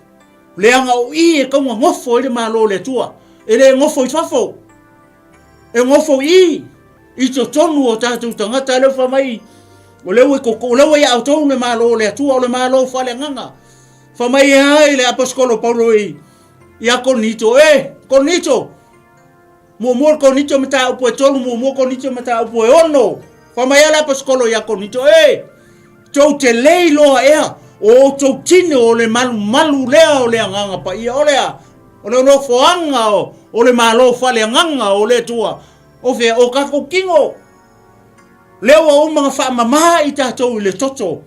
Leanga o I e kaunga ngofo I le malo le tua. E le ngofo I fafo. E ngofo I to tonu o tātou tangata leo whamai. O leo I koko, o leo I autou le malo le tua o le malo whale nganga. Whamai hai le aposkolo Paulo I a konito. Konito. Mua konito mata upo e tolu, mua konito mata upo e ono. Whamai le aposkolo I a konito. Tau te leilo ea. O tau tine o le malu lea o le nganga pa ia o lea. O le no foanga o le malo fale nganga o le tua. O fe o kako kingo. Leo o mga wha mama I tātou I le toto.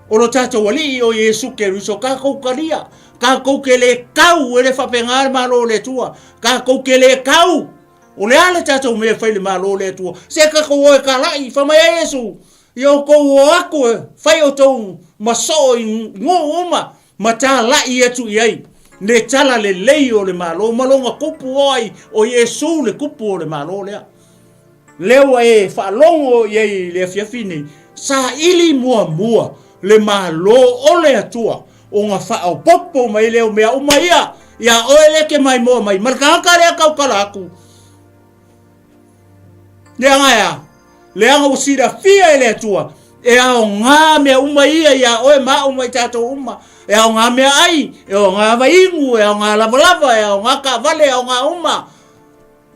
O lo tātou wali o Yesu Keriso kako karia. Kako ke le kau e le whapengare malo le tua. Kako ke le kau. O le ale tātou me whai le malo le tua. Se kako o e kalai whamaya Yesu. Yo ko o ako e whai o tau maso I ngō oma ma tā lai atu I ai. Ne tala le lei o le malo malonga kupu ai o Yesu le kupu o le malo lea. Leo e whaalongo I ai le fiafini sa ili mua le malo o le atua o ngā whaao popo mai leo mea umaia ia oe leke mai moa mai markanga lea kaukala aku. Lea ngaya leanga usira fia ele atua e ao ngā mea umaia ia oe maa umai tātou uma e ao ngā mea ai e ao ngā vaingu e ao ngā lavalava e ao ngā kavale e ao ngā uma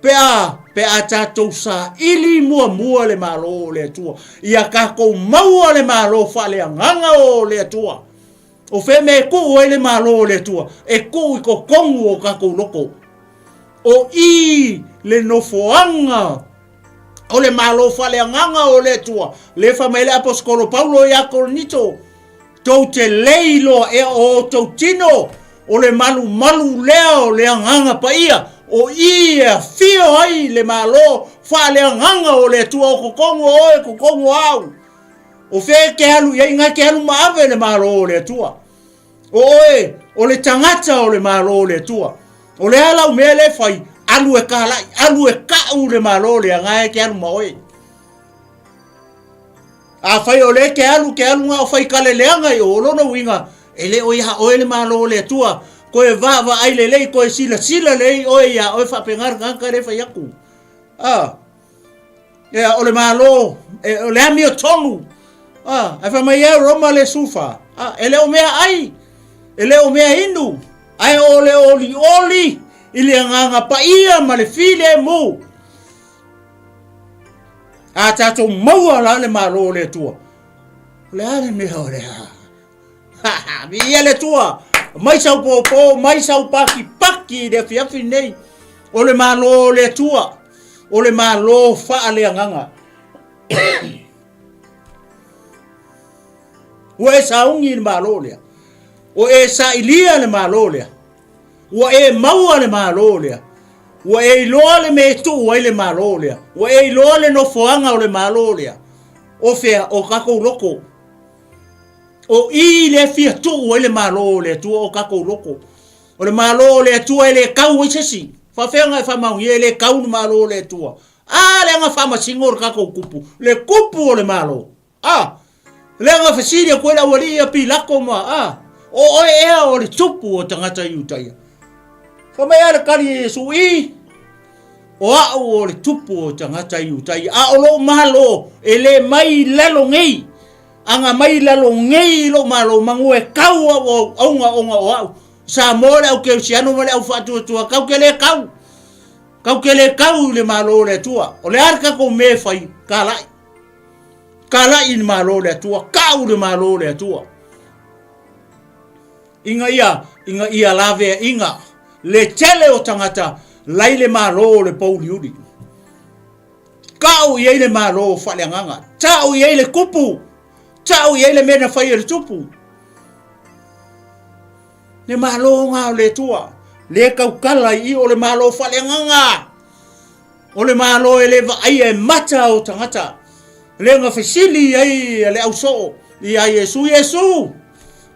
pea tātou sa ili mua le malo le atua ia kako maua le malo whale nganga o le atua o fe me ku o le malo le atua e ku I ko kongu o kako loko o I le nofoanga o le malo fale nganga o le tua. Le famele aposkolo Paulo I a Korinito. Tau te leilo e o tau tino. O le malu leo le nganga pa ia. O ia fio ai le malo fale nganga o le tua. O kokongo oe kokongo au. O fe ke alu ia inga ke alu maave le malo o le tua. O le tangata o le malo o le tua. O le alau me le fai. Alu e kau le malo le ngai ke alu maoi. A fai o le ke alu nga o fai kale le ngai o lono winga. Ele o ia o le malo le tua. Ko e va ai le ko e sila le o ia o fa pengar ngaka le fai aku. Ya o le malo o le ami o tonu. Ai fa mai Roma le sufa. Ele o mea ai. Ele o mea inu. Ai o le oli. Ili nganga pa ia ma le file mo. A tātou maua la le malo le tua. Le ale me ho le ha. Mi ia le tua. Mai sau popo, mai sau paki de fiafi nei. O le malo le tua. O le malo fa le nganga. O e sa ungi le malo le. O e sa ilia le malo le. Wa e maua le malo lea. Wa e loa le me tu wa le malo lea. Wa e loa le no foanga o le malo lea. O fea o kako loko. O I le fia tu wa le malo lea tu o kako loko. O le malo lea tu e le kau isesi. Fa fea ngai fa mau ye le kau malo lea tu. Le nga fa masingor kako kupu. Le kupu o le malo. Le nga fasiri ko la wali ya pilako ma. O ea o le tupu o tangata iutaia. Whamea le kari Yesu I. O au o le tupu o tangata iutai. O lo malo e le mai lalo ngei. Anga mai lalo ngei lo malo mangu e kau o onga o au. Sa mole au ke usiano mole au fatu tua kau ke le kau. Kau ke le kau le malo le tua. O le arka ko me fai kalai. Kalai ni malo le tua. Kau le malo le tua. Inga ia lave inga. Le tele o tangata. Lai le malo le pauli uri. Kau iei le malo fale nganga. Tau iei le kupu. Tau iei le mena fai le tupu. Le malo ngā le tua. Le kau kala i o le malo fale nganga. O le malo e le vai e mata o tangata. Le nga fesili ai le au so. I a Yesu.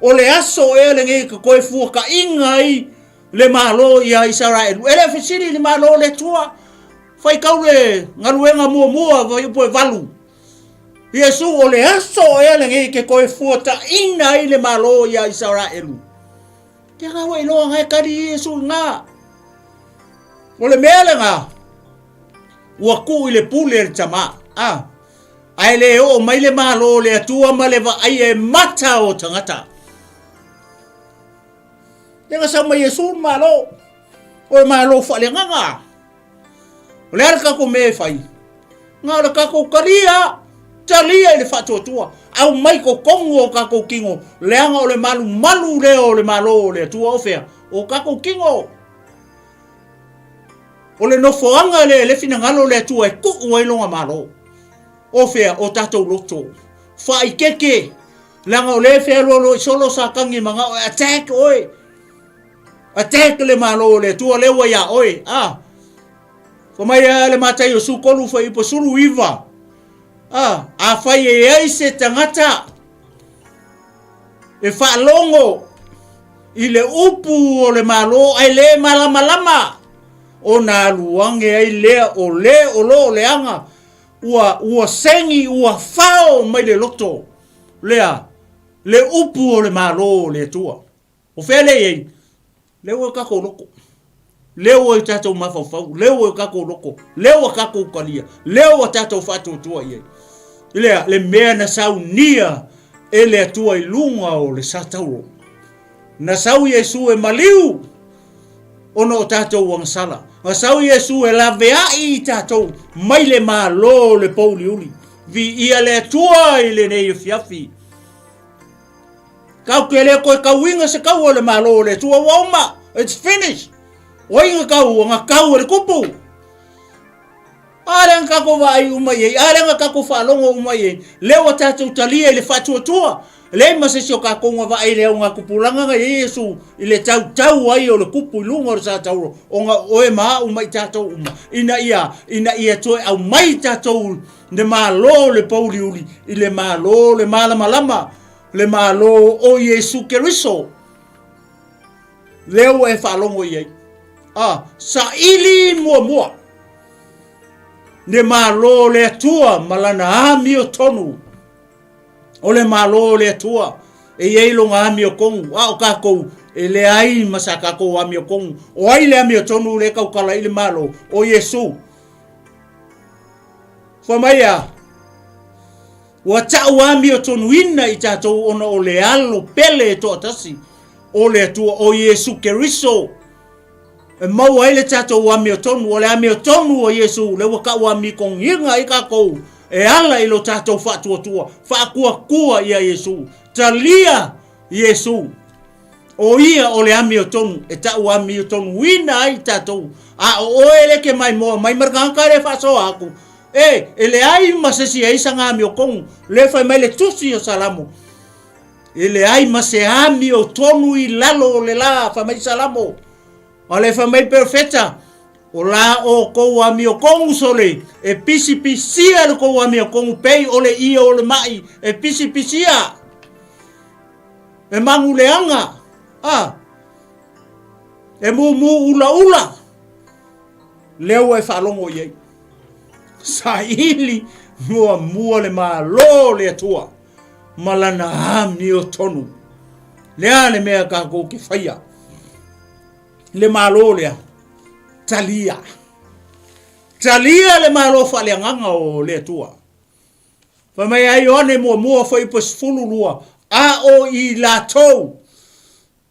O le aso e le ngai ka koe fua ka inga ai. Le malo i a Israel. E le fesili le malo le tua. Fai kau le Galuega mua vai upo e valu. Yesu o le aso e le ngai ke koe fua ta inga ai le malo i a Israel. Kia kawa iloa ngai kari Yesu ngā. O le mea le ngā. Ua ku i le pule le tama. Ai le o mai le malo le atua ma le va ai e mata o tangata. Tenga sa mai Yesu malo. O le malo fa le nganga. O le arka ko me fai. Ngā le kako karia. Talia i le whatotua. Au mai ko kongo o kako kingo. Leanga o le malu leo o le malo le atua o fea. O kako kingo. O le nofoanga le fina ngalo le atua e kuku e longa malo. O fea o tatou loto. Wha i keke. Leanga o le fea lolo i solo sa kangi manga o attack oi. Attack le malo le atua lewa ya oi. Ko mai le Mataio sukolu fa ipo suru iwa. A fai e ai se tangata. E wha longo. I le upu o le malo ai le malama. O na luange ai lea o le o lo leanga. Ua sengi ua fao mai le loto. Lea. Le upu o le malo le tua. O fele ei. Lewa kako loko. Lewa i tatou mafafau. Lewa i kako loko. Lewa kako kalia. Lewa tatou fatou tua iei. Ilea le mea na sau nia e le atua i lunga o le satauro. Na sau Yesu e maliu ono o tatou wangsala. Na sau Yesu e lavea i tatou mai le malo le pauli uli. Vi ia le atua i le nei fiafi. Kau ke le koe kau inga se kau o le malo le atua wauma. It's finished. O inga kau o ngā kau le kupu. Arenga kako vai umai, arenga kako whalongo umai. Leo tatou talia i le whatuatua. Le masesio kako ngā vai leo ngā kupulanga ngā Yesu. I le tau ai o le kupu i lunga o le satauro. O ngā oe maa umai tatou uma. Ina ia toe au mai tatou le malo le pauli uli. I le malo le malama. Le malo o Yesu Keriso. Leo e whalongo iei. Sa ili mua. Le malo le atua malana ami o tonu. O le malo le atua. E yeilo ngā ami o kongu. O kako e le ai masaka ko ami o kongu. O ai le ami o tonu le kaukala i le malo. O Yesu. Whamaya. Wa tau ami o tonu ina i tatou ona o le alo pele e toa tasi. O le atua o Yesu Keriso. E mau ai le tatou ami o tonu, o le ami o tonu o Yesu, le waka ami kong hinga i kako, e ala ilo tatou whatuatua, whakua ia Yesu, talia Yesu, o ia o le ami o tonu, e tau ami o tonu, wina ai tatou, o ele ke mai moa, mai markanka le whasoa aku, e le ai masesi e isa ngā ami o kongu, le whai mai le tusi o salamo, e le ai mase ami o tonu i lalo o le la, whai mai salamo, o le whamai perfecta, o la o kou ami o kongu sole, e pisi-pisia le kou ami o kongu pei o le ia o le mai, e pisi-pisia, e mangu leanga, e mu ula, leo e whalongo iei, sa ili mua le malo le atua, malana ami o tonu, lea le mea kako ki whaia, le malo lea, talia le malo whale nganga o le tua. Whamai ai one mua whai pas fululua, a o I la tau,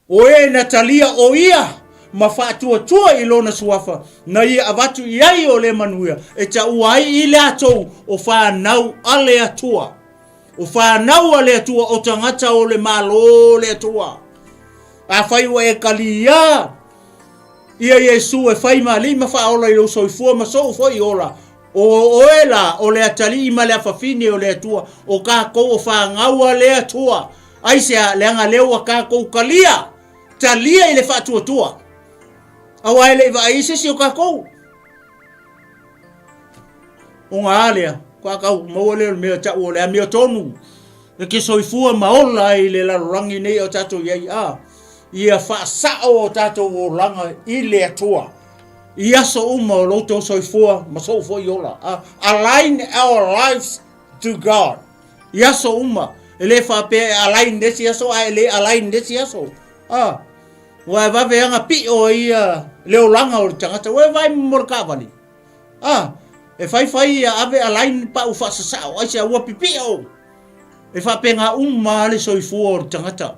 o e na talia o ia, ma whaatua I lona suafa na ia avatu iai o le manuia e ta uai I le atou o whanau ale atua o whanau ale atua o tangata o le malo le atua a whai wa e kalia ia Yesu e whai ma li ma whaola I lo soifua ma so foi ola o oela o le atali ma le afafine o le atua o kako o whangau ale atua ai se le anga leo a kako kalia talia I le whaatua tua awa ele va ise si o kako o ngā alea kwa kau mawale o mea ta o le mea tonu e ke soifua maola I le larangi nei o tato iai ia whaasao o tato o langa I le atua ia so uma o loto soifua ma so fo yola align our lives to God ia so uma ele whape align desi aso ele align desi aso wa va veanga pi o ia leo langa o tangata we vai morka vali e fai ave align pa u fa sa o se wa pipi o e fa penga uma le soifua o tangata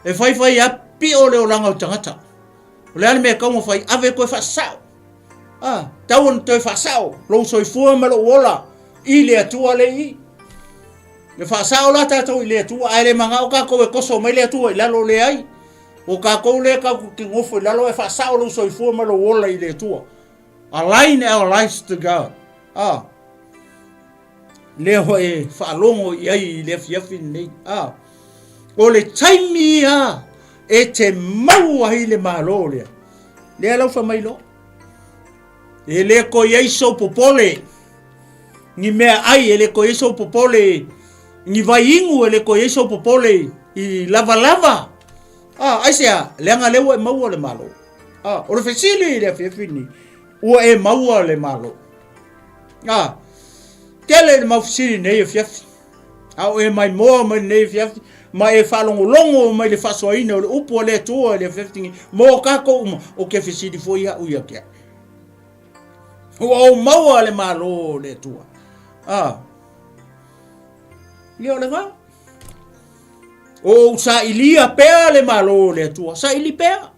e fai a pi o leo langa o tangata le ale me como fai ave ko fa sa tawon to fa sa lo soifua ma lo wola I le atua le I le fa sa o la tato I le atua ai le manga o ka ko e koso mai le atua I lalo le ai o ka ko le ka ki ngofo lalo e fa sa o lo soifua ma lo wola I le atua align our lives to God le ho e fa longo I ai le fiafi nei o le taimi e te mau ai le malo le alau fa mai lo e le ko Yesu popole ni mea ai e le ko Yesu popole ni vaingu e le ko Yesu popole I lava ai sea le anga lewa e mau le malo o le fesili le fiafini ua e mau le malo tele le mau fesili nei e fiafi au e mai moa mai nei fiafi ma e whalongolongo mai le whasoaina o le upo le tua le fiaftingi mo kako uma o ke fesili fo ia uia kia o maua le malo le tua leo le ngā o sa ilia pea le malo le tua sa ili pea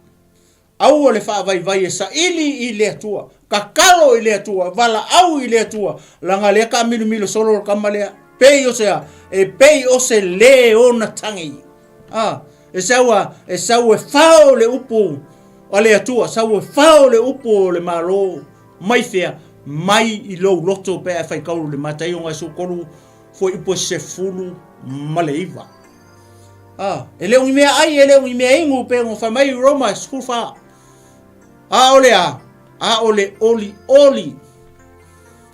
au le fa vai e sa ili I le tua kakalo I le tua vala au I le tua langa le ka milu solo kamale pei o sea e pei o se le ona tangi e saua e fao le upu o le tua saua fao le upu le malo mai fea mai I lo loto pe fai kau le Mataio ngai so kolu foi I po se fulu maleiva e le mea ai e le mea ingu pe ngo fa mai Roma school fa ole oli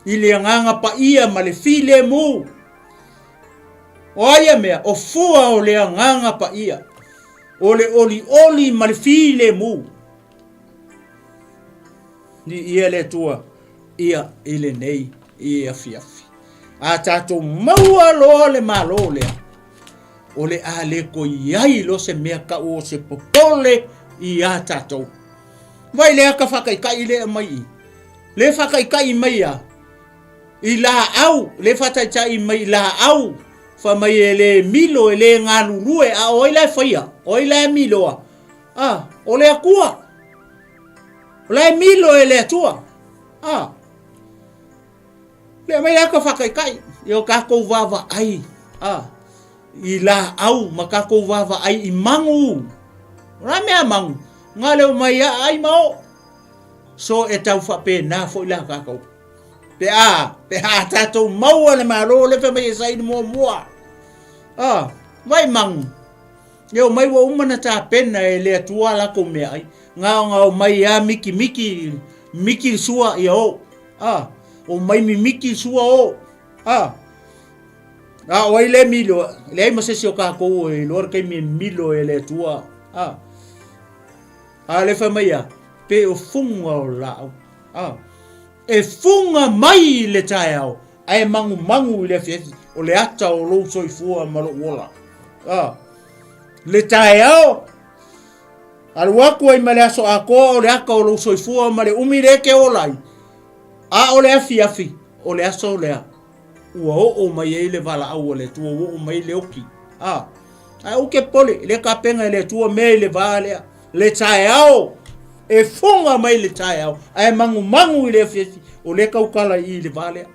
I le nganga pa ia ma le file mu o aia mea o fua o le nganga pa ia ole oli ma le file mu ni ia le tua ia ile nei ia fiafi tato maua lo le malo le ole ale ko iai lo se mea ka o se popole ia tato vai le ka fakai kai le mai le fakai kai mai I la au le fatai tai mai la au fa mai ele milo ele ngalulue o ile faia o ile milo o le akua le milo ele tua le mai ka fakai kai yo ka ko vava ai I la au maka ko vava ai I mangu ra me mangu ngale mai ai mau so e tau fa pe na fo la ka ko pe tato mau le malo le fe mai sai mo vai mangu yo mai wo umana ta pena e le tua la ko me ai nga mai miki sua yo o mai miki sua o o ile milo le mo se sio ka ko e lor ke mi milo e le tua le fa mai pe o funga o la e funga mai le taiao ai mangu le fe o le ata o lo soifua ma lo wola le taiao al waku ai male aso ako le aka o lo soifua ma le umire ke olai o le afi o le aso le ua o mai le vala au le tua o mai le oki ai o ke pole le ka penga le tua me le vale le tae au e funga mai le tae au ai mangu i le fiafi o le kaukala i le vale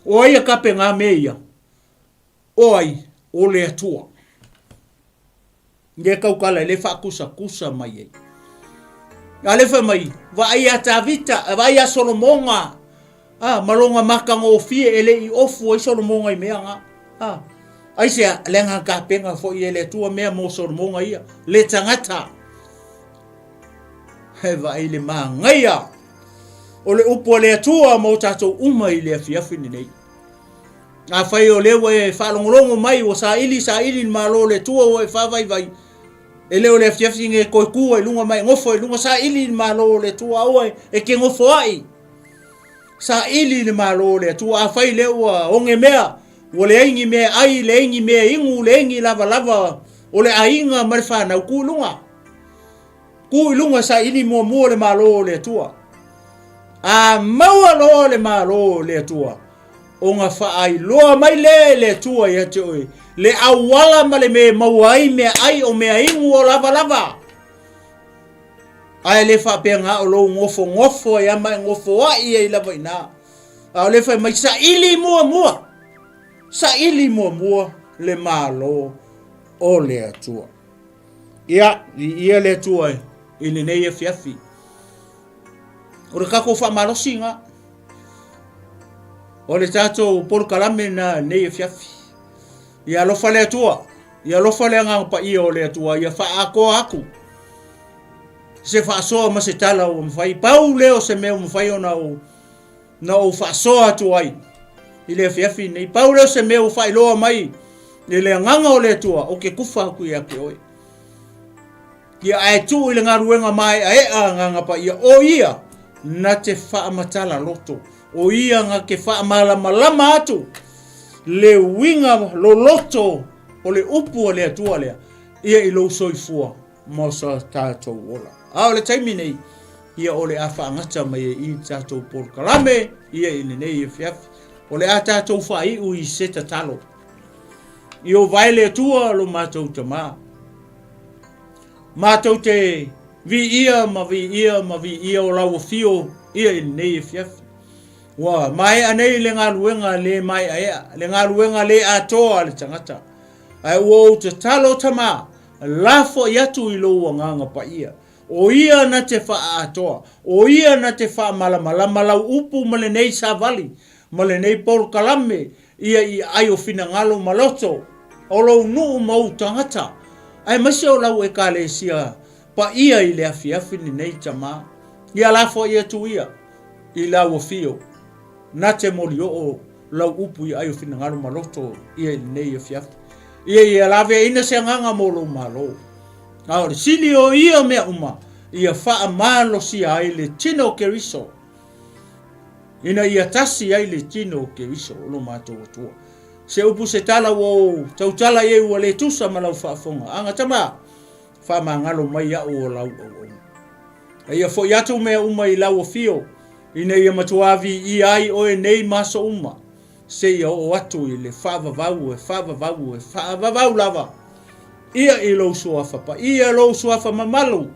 o ia kape ngā meia o ai o le atua nge kaukala le kusa mai ai ale fa mai va ia tavita va ia solomonga malonga makango fie ele i ofu i solomonga i mea ai se lenga ka penga fo i ele tua mea mo solomonga ia le tangata he va ile ma ngaia o le upo le tua mo tato uma i le afiafi ni nei a fai o le we fa longolongo mai o sa ili malo le tua o fa vai ele o le afiafi nge koikua i lunga mai ngofo i lunga sa ili malo le tua o e ke ngofo ai sa ili le malo le tua a fai le o onge mea o le aingi mea ai le aingi mea ingu le aingi lava o le ainga marifana ku ilunga sa ili mua le malo le tua a maua lo le malo le tua o nga fa ai loa mai le tua ia te oi le awala ma le me mauai me ai o mea ingu o lava ai le fa penga o lo ngofo ia mai ngofo ai ia lava ina a le fa mai sa ili mua le malo o le tua ia le tua ili nei e fiafi o le kako fa malosinga o le tato por kalame na nei e fiafi ia lofa le tua ia lofa le nga pa ia o le tua ia fa aku se fa so ma se tala o mfai pau leo se me mfai o na o fa so atu ai ile fiafi nei pau leo se me o fa loa mai ile nganga o le tua o ke kufa ku ia ke oi ia ai tu ile ngaruenga mai ai nganga pa ia o ia na te fa matala loto o ia nga ke fa malama atu le winga lo loto o le upu o le atua lea ia i lo soifua mo sa tātou ola a o le taimi nei ia o le a whaangata mai i tātou por kalame ia i nei e fiafi o le a tātou whai ui seta talo i o vai le atua lo mātou tamā mātou te vi ia o lau fio ia i nei e fiafi wa mai anei le ngaluenga le mai aia le ngaluenga le atoa le tangata ai wo te talo tama lafo yatu i lo nganga pa ia o ia na te fa atoa o ia na te fa malama upu male nei savali male nei por kalame ia i ai o fina ngalo maloto o lo nu mau tangata ai masio lau e kale sia pa ia i le afiafi ni nei tama ia lafo ia tu ia i lau fio na te moli o lau upu i ai o fina ngalo maloto ia i nei afiafi ia lave ina se nganga mo lo malo au sili o ia me uma ia fa malo si ai le tino keriso ina ia tasi ai le tino keriso lo mato tua se upu se tala wo tau tala ye wo le tusa malau fa fonga anga tama fa mangalo mai ya o lau o ia fo ya tu me uma i lau fio ina ia matuavi i ai o nei maso uma se ia o atu i le whaavavau lava ia i lo suafa pa ia lo suafa mamalu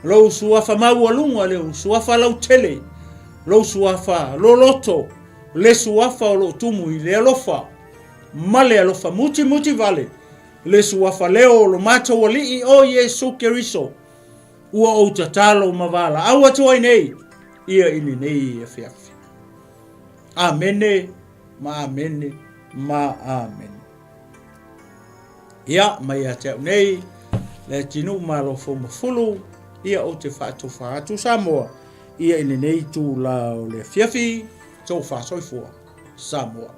lo suafa maualunga leo suafa lau tele lo suafa lo loto le suafa o lo tumu i le alofa male alofa muti vale le suafa leo lo mato wali i o Yesu Keriso ua o tatalo mavala au atu ai nei ia ini nei e fiafi amene ma amen ia mai ate nei le tinu malo fo mafulu ia o te fatu Samoa ia ini nei tu la o le fiafi to fa soifua Samoa